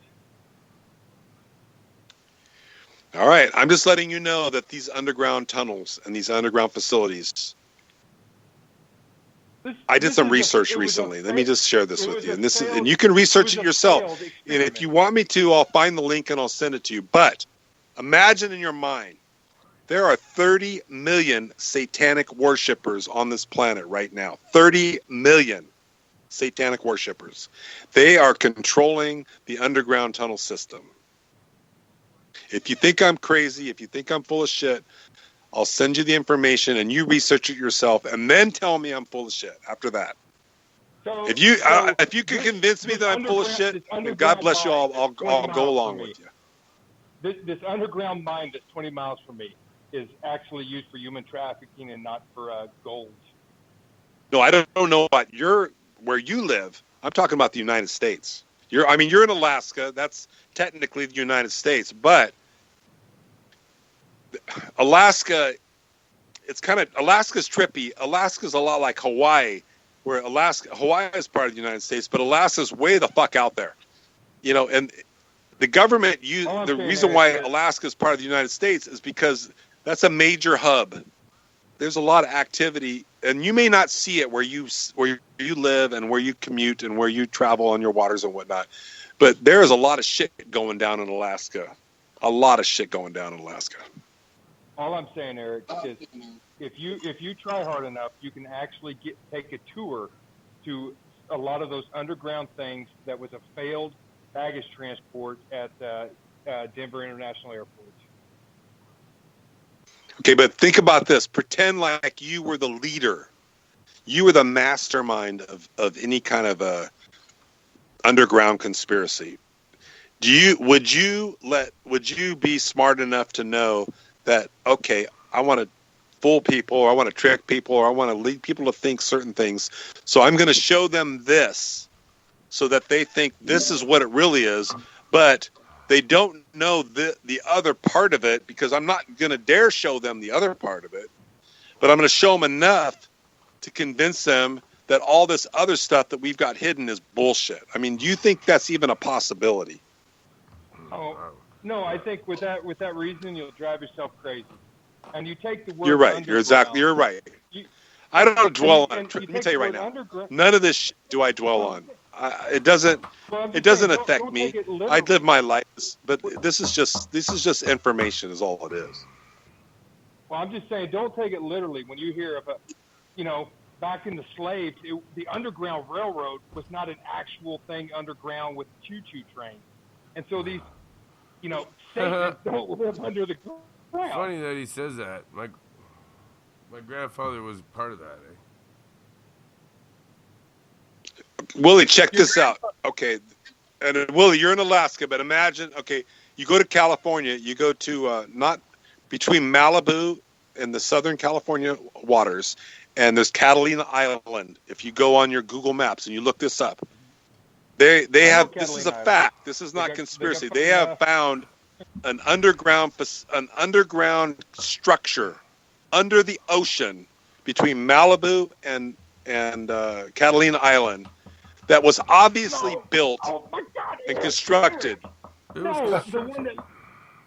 All right, I'm just letting you know that these underground tunnels and these underground facilities. I did some research recently. Let me just share this with you, and you can research it yourself. And if you want me to, I'll find the link and I'll send it to you. But imagine in your mind, there are 30 million satanic worshipers on this planet right now. 30 million satanic worshipers. They are controlling the underground tunnel system. If you think I'm crazy, if you think I'm full of shit, I'll send you the information and you research it yourself and then tell me I'm full of shit after that. If you can convince me that I'm full of shit, then God bless you all, I'll go along with you. This underground mine that's 20 miles from me is actually used for human trafficking and not for gold. No, I don't know where you live. I'm talking about the United States. You're in Alaska. That's technically the United States, but Alaska, Alaska's trippy. Alaska's a lot like Hawaii, where Hawaii is part of the United States, but Alaska's way the fuck out there. And the government, the reason why Alaska is part of the United States is because that's a major hub. There's a lot of activity, and you may not see it where you live and where you commute and where you travel on your waters and whatnot. But there is a lot of shit going down in Alaska. A lot of shit going down in Alaska. All I'm saying, Eric, is if you try hard enough, you can actually take a tour to a lot of those underground things that was a failed baggage transport at Denver International Airport. Okay, but think about this. Pretend like you were the leader. You were the mastermind of any kind of a underground conspiracy. Would you be smart enough to know that, okay, I want to fool people, or I want to trick people, or I want to lead people to think certain things, so I'm going to show them this so that they think this is what it really is, but they don't know the other part of it, because I'm not going to dare show them the other part of it, but I'm going to show them enough to convince them that all this other stuff that we've got hidden is bullshit. I mean, do you think that's even a possibility? Oh, no, I think with that reason, you'll drive yourself crazy. And you take the word. You're right. You're right. I don't dwell on it. Let me tell you right now. None of this shit do I dwell on. It doesn't affect me. I live my life, but this is just information is all it is. Well, I'm just saying, don't take it literally. When you hear of back in the slaves, the Underground Railroad was not an actual thing underground with choo-choo trains. And so these, Satanists don't live under the ground. It's funny that he says that. My grandfather was part of that. Willie, check this out. Okay, and Willie, you're in Alaska, but imagine, okay, you go to California, you go to not between Malibu and the Southern California waters, and there's Catalina Island. If you go on your Google Maps and you look this up, they have, this is a fact. This is not conspiracy. They have found an underground structure under the ocean between Malibu and Catalina Island that was obviously built and constructed. No, the one that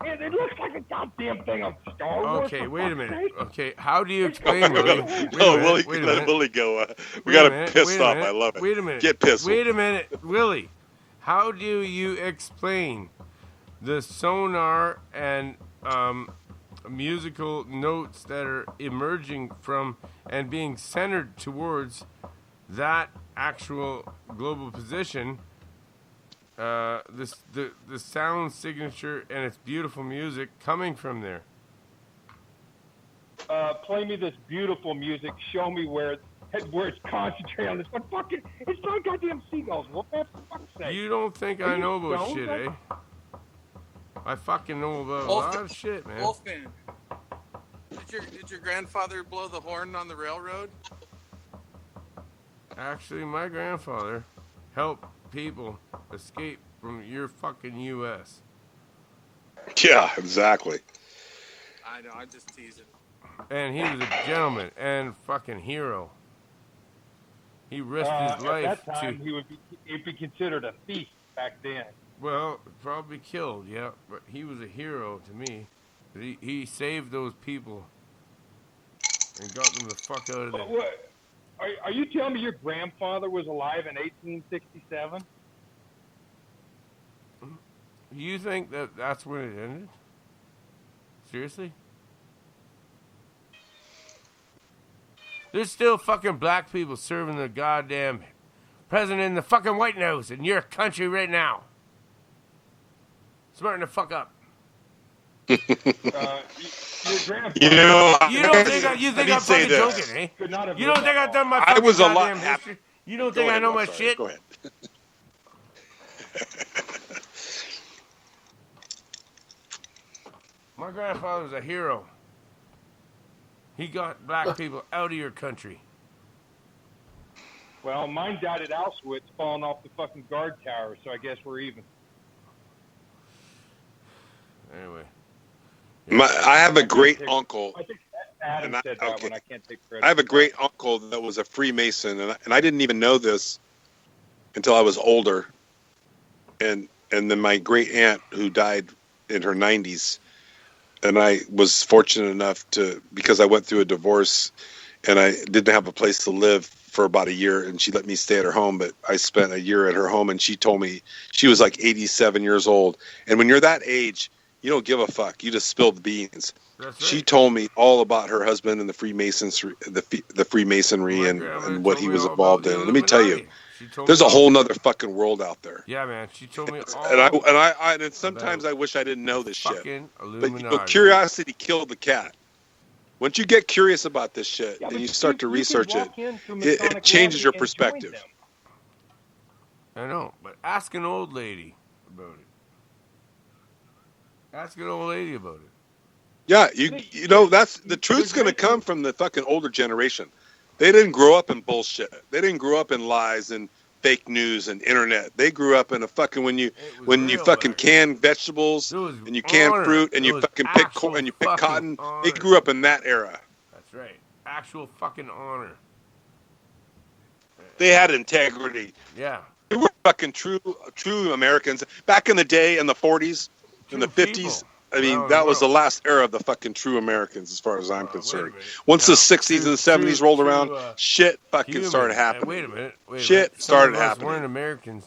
It looks like a goddamn thing on Star Wars. Okay, for wait a fuck's minute. sake. Okay, how do you explain, Willie? No, Willie, let Willie go. We got him pissed off. I love it. Wait a minute. Get pissed. Wait a minute, Willie. How do you explain the sonar and musical notes that are emerging from and being centered towards that actual global position? The sound signature and its beautiful music coming from there. Play me this beautiful music. Show me where it's concentrated on this. But fucking, it's not goddamn seagulls. What for fuck's sake? You don't think I know about shit, eh? I fucking know about a lot of shit, man. Wolfman, did your grandfather blow the horn on the railroad? Actually, my grandfather helped people escape from your fucking U.S. Yeah, exactly. I know, I'm just teasing. And he was a gentleman and fucking hero. He risked his life at that time, to... he'd be considered a thief back then. Well, probably killed, yeah. But he was a hero to me. He saved those people and got them the fuck out of there. What? Are you telling me your grandfather was alive in 1867? You think that's when it ended? Seriously? There's still fucking black people serving the goddamn president in the fucking White House in your country right now. Smarten the fuck up. Your grandfather. You don't think I'm fucking joking, eh? You don't think I've done my fucking goddamn history? You don't think I know my shit? Go ahead. My grandfather was a hero. He got black people out of your country. Well, mine died at Auschwitz falling off the fucking guard tower, so I guess we're even. Anyway. I have a great uncle. I think Adam said that one. I can't take credit. I have a great uncle that was a Freemason, and I didn't even know this until I was older. And then my great aunt, who died in her 90s, and I was fortunate enough to, because I went through a divorce and I didn't have a place to live for about a year, and she let me stay at her home, but I spent a year at her home, and she told me she was like 87 years old. And when you're that age, you don't give a fuck. You just spill the beans. Right. She told me all about her husband and the Freemasonry, the Freemasonry, and what he was involved in. Let me tell you, there's a whole nother fucking world out there. Yeah, man. She told me all. And sometimes I wish I didn't know this shit. Illuminati. But curiosity killed the cat. Once you get curious about this shit and you start to research it, it changes your perspective. I know, but ask an old lady about it. Ask an old lady about it. Yeah, you know, that's the truth's going to come from the fucking older generation. They didn't grow up in bullshit. They didn't grow up in lies and fake news and internet. They grew up in a fucking when you fucking can vegetables and you can fruit and you fucking pick corn and you pick cotton. Honor. They grew up in that era. That's right. Actual fucking honor. They had integrity. Yeah. They were fucking true Americans. Back in the day, in the 40s, in the 50s, I mean, that was the last era of the fucking true Americans, as far as I'm concerned. Once the 60s and the 70s rolled around, shit fucking started happening. Wait a minute. Shit started happening. Weren't Americans.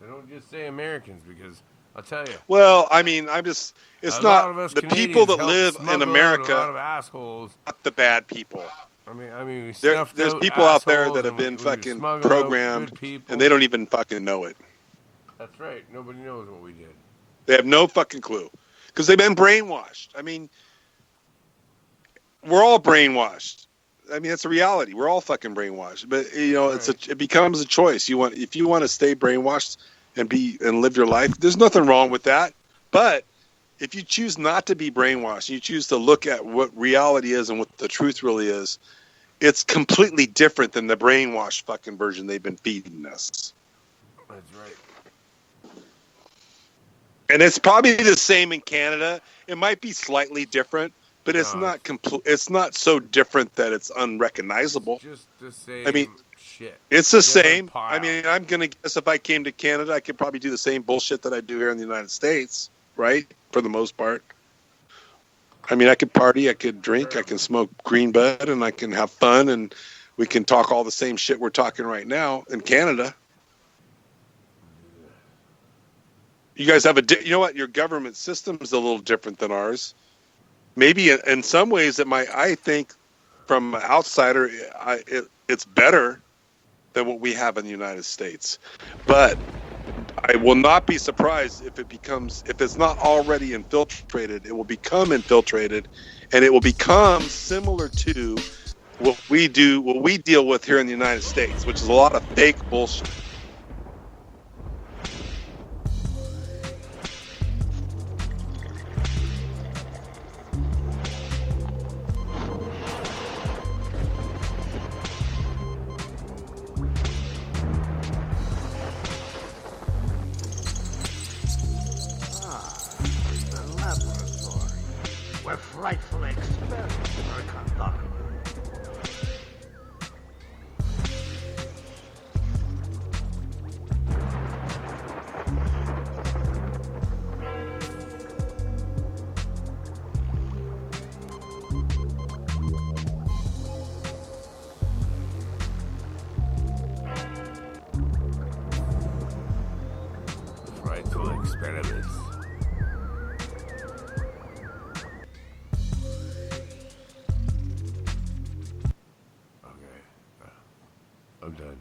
They don't just say Americans, because I'll tell you. Well, I mean, it's not the people that live in America. A lot of assholes. Not the bad people. I mean, there's people out there that have been fucking programmed, and they don't even fucking know it. That's right. Nobody knows what we did. They have no fucking clue, because they've been brainwashed. I mean, we're all brainwashed. I mean, it's a reality. We're all fucking brainwashed. But you know, it becomes a choice. If you want to stay brainwashed and live your life, there's nothing wrong with that. But if you choose not to be brainwashed, you choose to look at what reality is and what the truth really is, it's completely different than the brainwashed fucking version they've been feeding us. That's right. And it's probably the same in Canada. It might be slightly different, but it's not It's not so different that it's unrecognizable. It's just the same. I mean, shit. It's the same. I mean, I'm gonna guess if I came to Canada, I could probably do the same bullshit that I do here in the United States, right? for the most part. I mean, I could party, I could drink, I can smoke green bud, and I can have fun, and we can talk all the same shit we're talking right now in Canada. You guys have you know what? Your government system is a little different than ours. Maybe in some ways I think from an outsider, it's better than what we have in the United States. But I will not be surprised if it's not already infiltrated, it will become infiltrated, and it will become similar to what we deal with here in the United States, which is a lot of fake bullshit. Where frightful experiments are conducted. Frightful experiments. I'm done.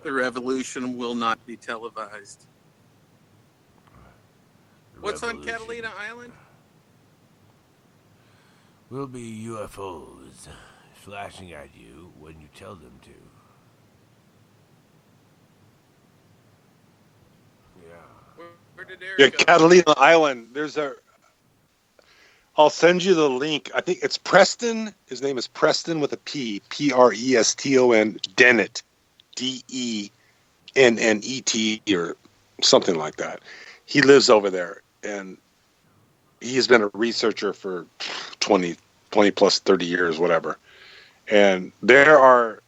The revolution will not be televised. What's on Catalina Island? Will be UFOs flashing at you when you tell them to. Yeah. Where did Eric Yeah, go? Catalina Island. I'll send you the link. I think it's Preston. His name is Preston with a P. Preston. Dennett. Dennet, or something like that. He lives over there, and he has been a researcher for 20 plus 30 years, whatever. And there are,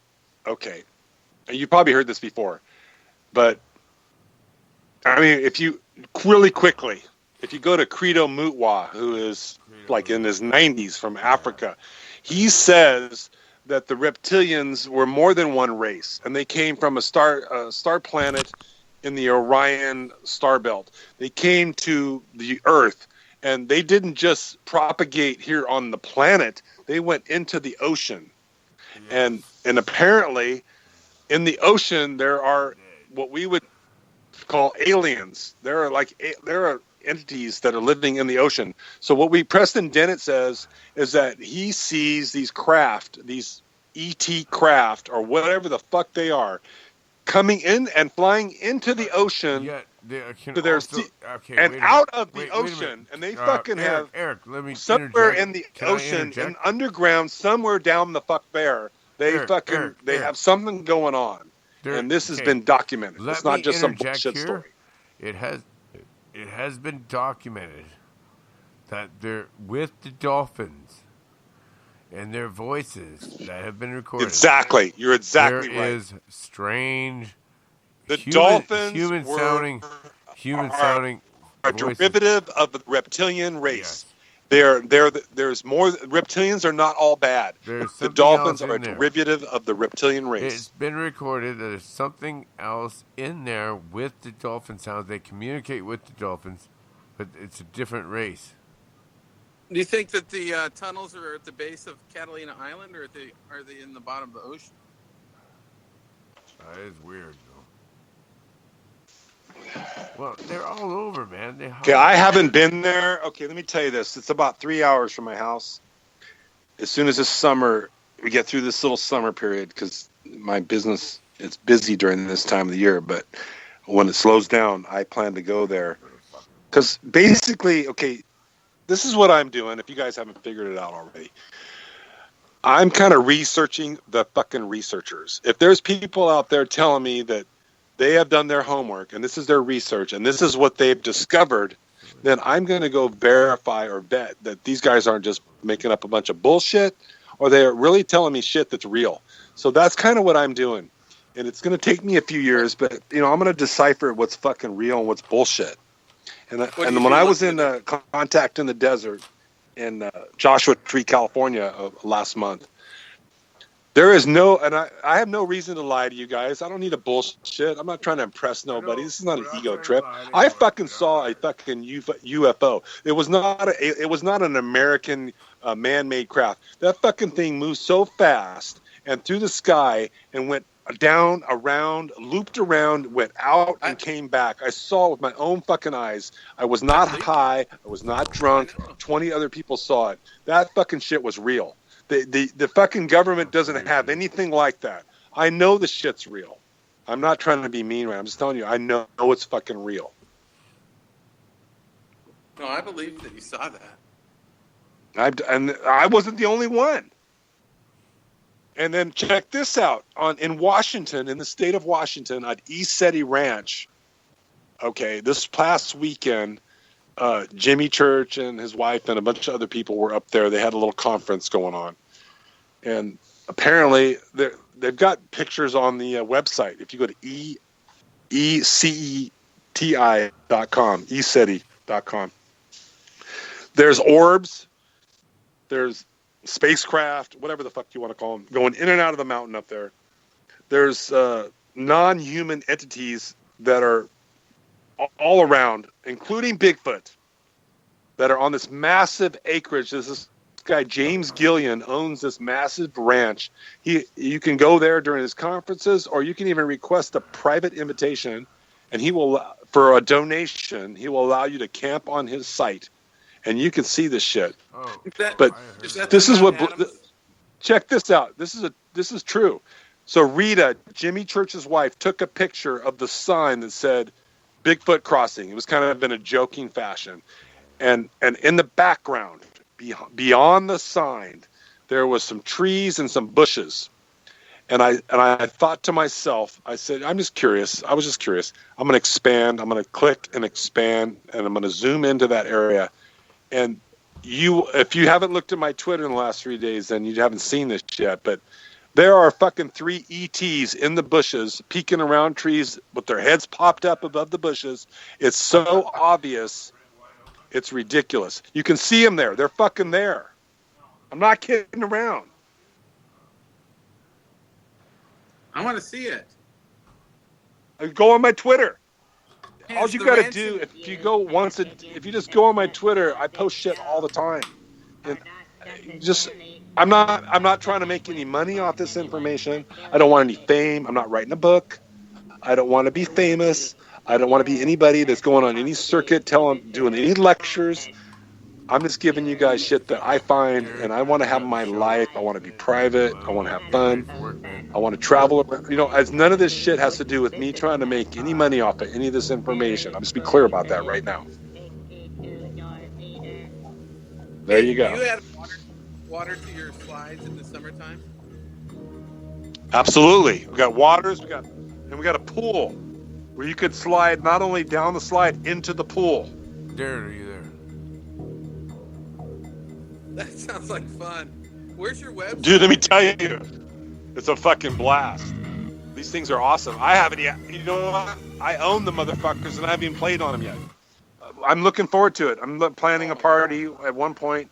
okay, you probably heard this before, but I mean, if you really quickly, if you go to Credo Mutwa, who is like in his 90s from Africa, he says that the reptilians were more than one race, and they came from a star planet in the Orion star belt. They came to the Earth, and they didn't just propagate here on the planet. They went into the ocean. Yes. And apparently in the ocean there are what we would call aliens. There are entities that are living in the ocean. So what Preston Dennett says is that he sees these craft, these ET craft or whatever the fuck they are, coming in and flying into the ocean. Yeah, out of the ocean, and they fucking Eric, let me somewhere in the ocean and underground, somewhere down the fuck there. They have something going on, and this has been documented. It's not just some bullshit story. It has been documented that they're with the dolphins and their voices that have been recorded. Exactly, you're exactly right. There is strange, dolphins human sounding a derivative of the reptilian race. Yes. There's more. Reptilians are not all bad. The dolphins are a derivative of the reptilian race. It's been recorded that there's something else in there with the dolphin sounds. They communicate with the dolphins, but it's a different race. Do you think that the tunnels are at the base of Catalina Island, or are they in the bottom of the ocean? That is weird, though. Well, they're all over, man. Okay, I haven't been there. Okay, let me tell you this. It's about 3 hours from my house. As soon as this summer, we get through this little summer period, because my business, it's busy during this time of the year, but when it slows down, I plan to go there. Because basically, okay, this is what I'm doing, if you guys haven't figured it out already. I'm kind of researching the fucking researchers. If there's people out there telling me that they have done their homework, and this is their research, and this is what they've discovered, then I'm going to go verify or vet that these guys aren't just making up a bunch of bullshit, or they're really telling me shit that's real. So that's kind of what I'm doing. And it's going to take me a few years, but, I'm going to decipher what's fucking real and what's bullshit. And when I was in Contact in the Desert in Joshua Tree, California last month, there is no, and I have no reason to lie to you guys. I don't need a bullshit. I'm not trying to impress nobody. This is not an ego trip. I fucking saw a fucking UFO. It was not an American man-made craft. That fucking thing moved so fast and through the sky and went down, around, looped around, went out and came back. I saw it with my own fucking eyes. I was not high. I was not drunk. 20 other people saw it. That fucking shit was real. The fucking government doesn't have anything like that. I know the shit's real. I'm not trying to be mean, right? I'm just telling you, I know it's fucking real. No, I believe that you saw that. And I wasn't the only one. And then check this out. In Washington, in the state of Washington, at ECETI Ranch, okay, this past weekend, Jimmy Church and his wife and a bunch of other people were up there. They had a little conference going on. And apparently they've got pictures on the website. If you go to ECETI.com, ECETI.com, there's orbs, there's spacecraft, whatever the fuck you want to call them, going in and out of the mountain up there. There's non-human entities that are all around, including Bigfoot, that are on this massive acreage. This guy James Gillian owns this massive ranch. You can go there during his conferences, or you can even request a private invitation, and he will, for a donation, he will allow you to camp on his site, and you can see this shit. But this is what. Check this out. This is true. So Rita, Jimmy Church's wife, took a picture of the sign that said Bigfoot crossing. It was kind of in a joking fashion. And in the background, beyond the sign, there was some trees and some bushes. And I thought to myself, I said, I'm just curious. I was just curious. I'm going to expand. I'm going to click and expand, and I'm going to zoom into that area. And if you haven't looked at my Twitter in the last 3 days, then you haven't seen this yet. But there are fucking 3 ETs in the bushes, peeking around trees with their heads popped up above the bushes. It's so obvious. It's ridiculous. You can see them there. They're fucking there. I'm not kidding around. I want to see it. Go on my Twitter. All you got to do, if you just go on my Twitter, I post shit all the time. And I'm not trying to make any money off this information. I don't want any fame. I'm not writing a book. I don't want to be famous. I don't want to be anybody that's going on any circuit, doing any lectures. I'm just giving you guys shit that I find, and I want to have my life. I want to be private. I want to have fun. I want to travel. As none of this shit has to do with me trying to make any money off of any of this information. I'm just be clear about that right now. There you go. Do you add water to your slides in the summertime? Absolutely. We got waters. We got a pool where you could slide not only down the slide into the pool. Darren, are you there? That sounds like fun. Where's your website? Dude, let me tell you, it's a fucking blast. These things are awesome. I haven't yet. You know what? I own the motherfuckers, and I haven't even played on them yet. I'm looking forward to it. I'm planning a party at one point.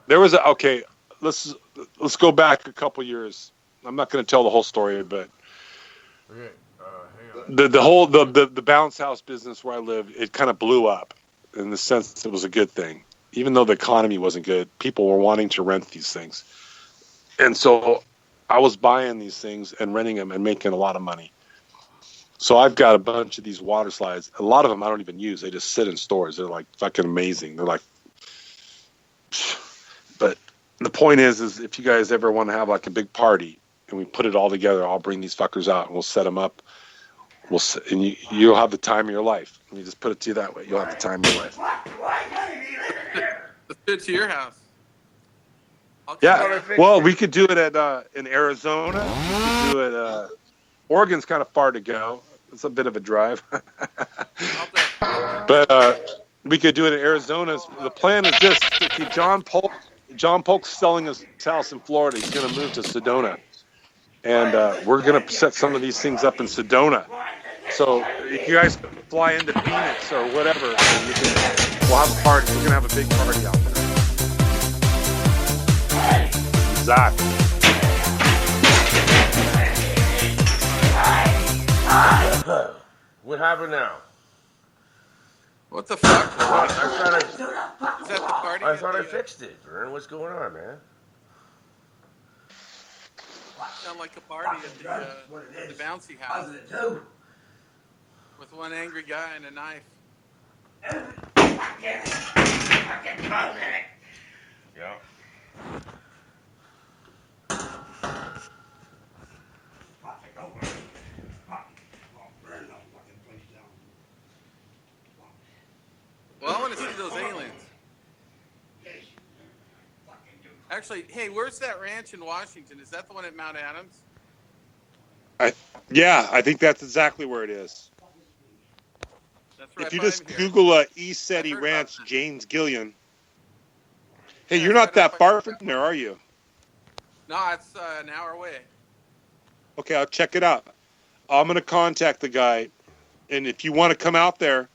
There was let's go back a couple years. I'm not going to tell the whole story, but the bounce house business where I live, it kind of blew up in the sense that it was a good thing. Even though the economy wasn't good, people were wanting to rent these things. And so I was buying these things and renting them and making a lot of money. So I've got a bunch of these water slides. A lot of them I don't even use. They just sit in stores. They're like fucking amazing. They're like, but the point is if you guys ever want to have like a big party and we put it all together, I'll bring these fuckers out and we'll set them up. And you'll have the time of your life. Let me just put it to you that way. You'll have the time of your life. Let's do it to your house. Yeah. Well, we could do it in Arizona. We could do it. Oregon's kind of far to go. It's a bit of a drive. But we could do it in Arizona. The plan is this: John Polk's selling his house in Florida. He's going to move to Sedona, and we're going to set some of these things up in Sedona. So if you guys fly into Phoenix or whatever, we'll have a party. We're gonna have a big party out there. Exactly. What happened now? What the fuck? Is that the party? I thought I fixed it, Vern. What's going on, man? Sound like a party at the bouncy house with one angry guy and a knife. Yeah. Well, I want to see those aliens. Actually, hey, where's that ranch in Washington? Is that the one at Mount Adams? Yeah, I think that's exactly where it is. That's right. If you just Google East City Ranch, James Gillian. Hey, you're not that far from there, are you? No, it's an hour away. Okay, I'll check it out. I'm going to contact the guy, and if you want to come out there,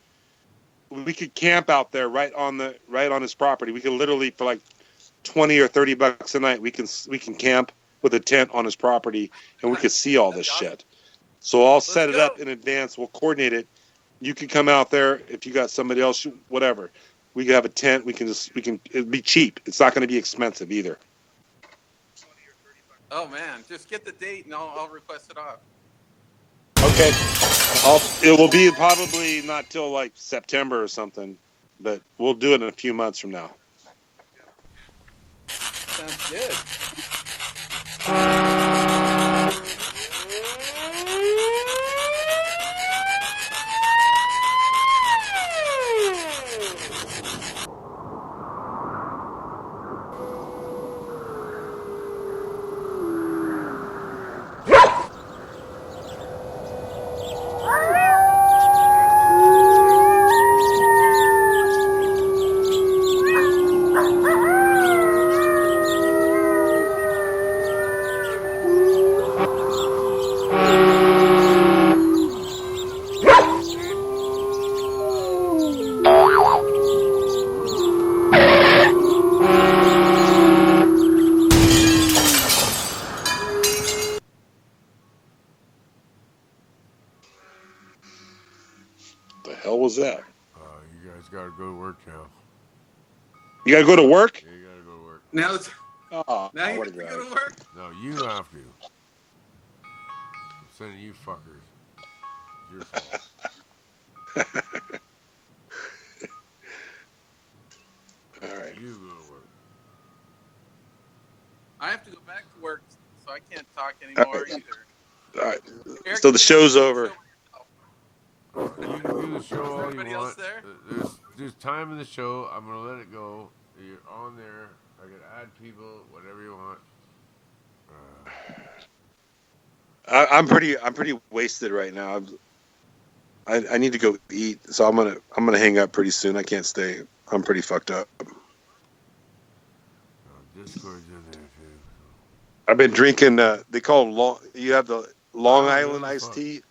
we could camp out there right on his property. We could literally, for like $20 or $30 a night, we can camp with a tent on his property, and we could see all this shit. So I'll set it up in advance. We'll coordinate it. You can come out there if you got somebody else, whatever. We can have a tent. It'd be cheap. It's not going to be expensive either. Oh man, just get the date and I'll request it off. Okay. It will be probably not till like September or something, but we'll do it in a few months from now. Sounds good. Was that? You guys gotta go to work now. You gotta go to work? Yeah, you gotta go to work. Now it's now you have to go to work? No, you have to. I'm sending you fuckers. It's your fault. All right. You go to work. I have to go back to work, so I can't talk anymore either. All right. So the show's over. You can do the show all you Everybody want. else there? There's time in the show. I'm gonna let it go. You're on there. I can add people, whatever you want. I'm pretty wasted right now. I need to go eat, so I'm gonna hang up pretty soon. I can't stay. I'm pretty fucked up. Discord's in there too. I've been drinking. They call them you have the Long Island iced tea.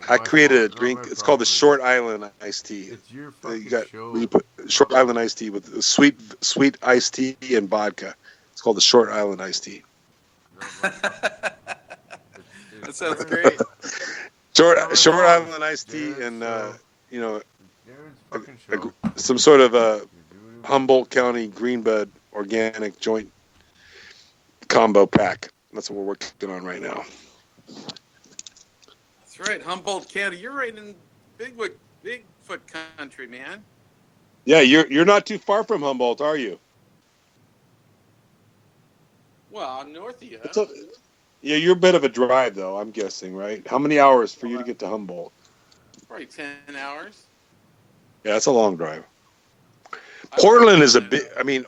I created a drink. It's called the Short Island iced tea. It's your fucking show. You put Short Island iced tea with sweet iced tea and vodka. It's called the Short Island iced tea. That sounds great. Short Island iced tea and some sort of Humboldt County Greenbud organic joint combo pack. That's what we're working on right now. That's right, Humboldt County. You're right in Bigfoot country, man. Yeah, you're not too far from Humboldt, are you? Well, north of you. Yeah, you're a bit of a drive, though, I'm guessing, right? How many hours for you to get to Humboldt? Probably 10 hours. Yeah, that's a long drive. Portland is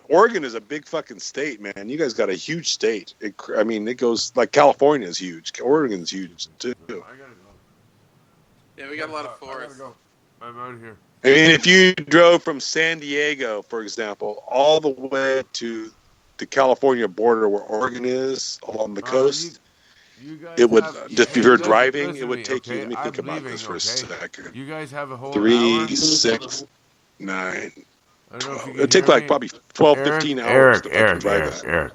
Oregon is a big fucking state, man. You guys got a huge state. It goes, like, California is huge. Oregon's huge, too. I gotta go. Yeah, we got a lot of forests. I'm out of here. I mean, if you drove from San Diego, for example, all the way to the California border where Oregon is, along the coast, You guys it would have, just if hey, you're listen, driving, listen it to would me, take you. okay? Let me think I'm about leaving, this for a second. You guys have a whole 3, hour. 6, 9, I don't know if 12. you can It'd take hear like me. probably 12, 15 hours Eric, to fucking drive Eric, that. Eric.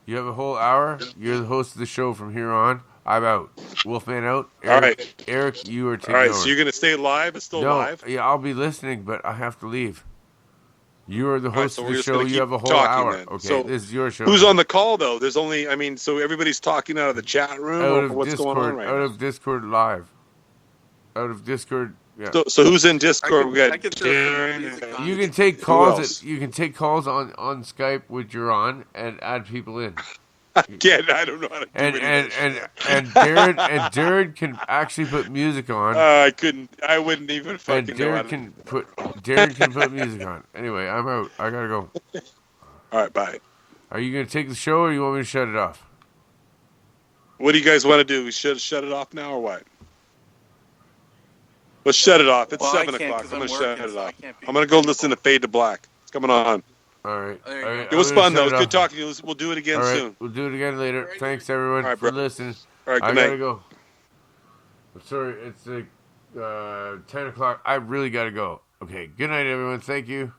You have a whole hour. You're the host of the show from here on. I'm out. Wolfman out. All right. Eric, you are All taking right, over. so you're going to stay live? It's still No, live? yeah, I'll be listening, but I have to leave. You are the All right, host so of we're the just show. gonna You keep have a whole talking hour. then. Okay, So this is your show. Who's now. on the call, though? There's only, I mean, so everybody's talking out of the chat room, Out or of what's Discord, going on right out now? of Discord live. Out of Discord, yeah. So who's in Discord? We I got could throw some Darren. music on. You can take Who calls. else? You can take calls on Skype which you're on and add people in. Again, I don't know how to do And any of that and shit. Darren can actually put music on. I wouldn't even And fucking know how Darren to. can put music on. Anyway, I'm out. I gotta go. All right, bye. Are you gonna take the show or you want me to shut it off? What do you guys want to do? We should shut it off now or what? Let's shut it off. It's Well, I 7 can't o'clock. 'cause I'm I'm going to shut working, it so I off. can't be I'm going to go listen to Fade to Black. It's coming on. All right. There you go. It was I'm gonna fun, though. shut It was it good off. talking to you. We'll do it again All right, soon. we'll do it again later. Thanks everyone All right, for bro. listening. All right, good I night. gotta go. I'm sorry, it's like 10 o'clock. I really gotta go. Okay, good night everyone. Thank you.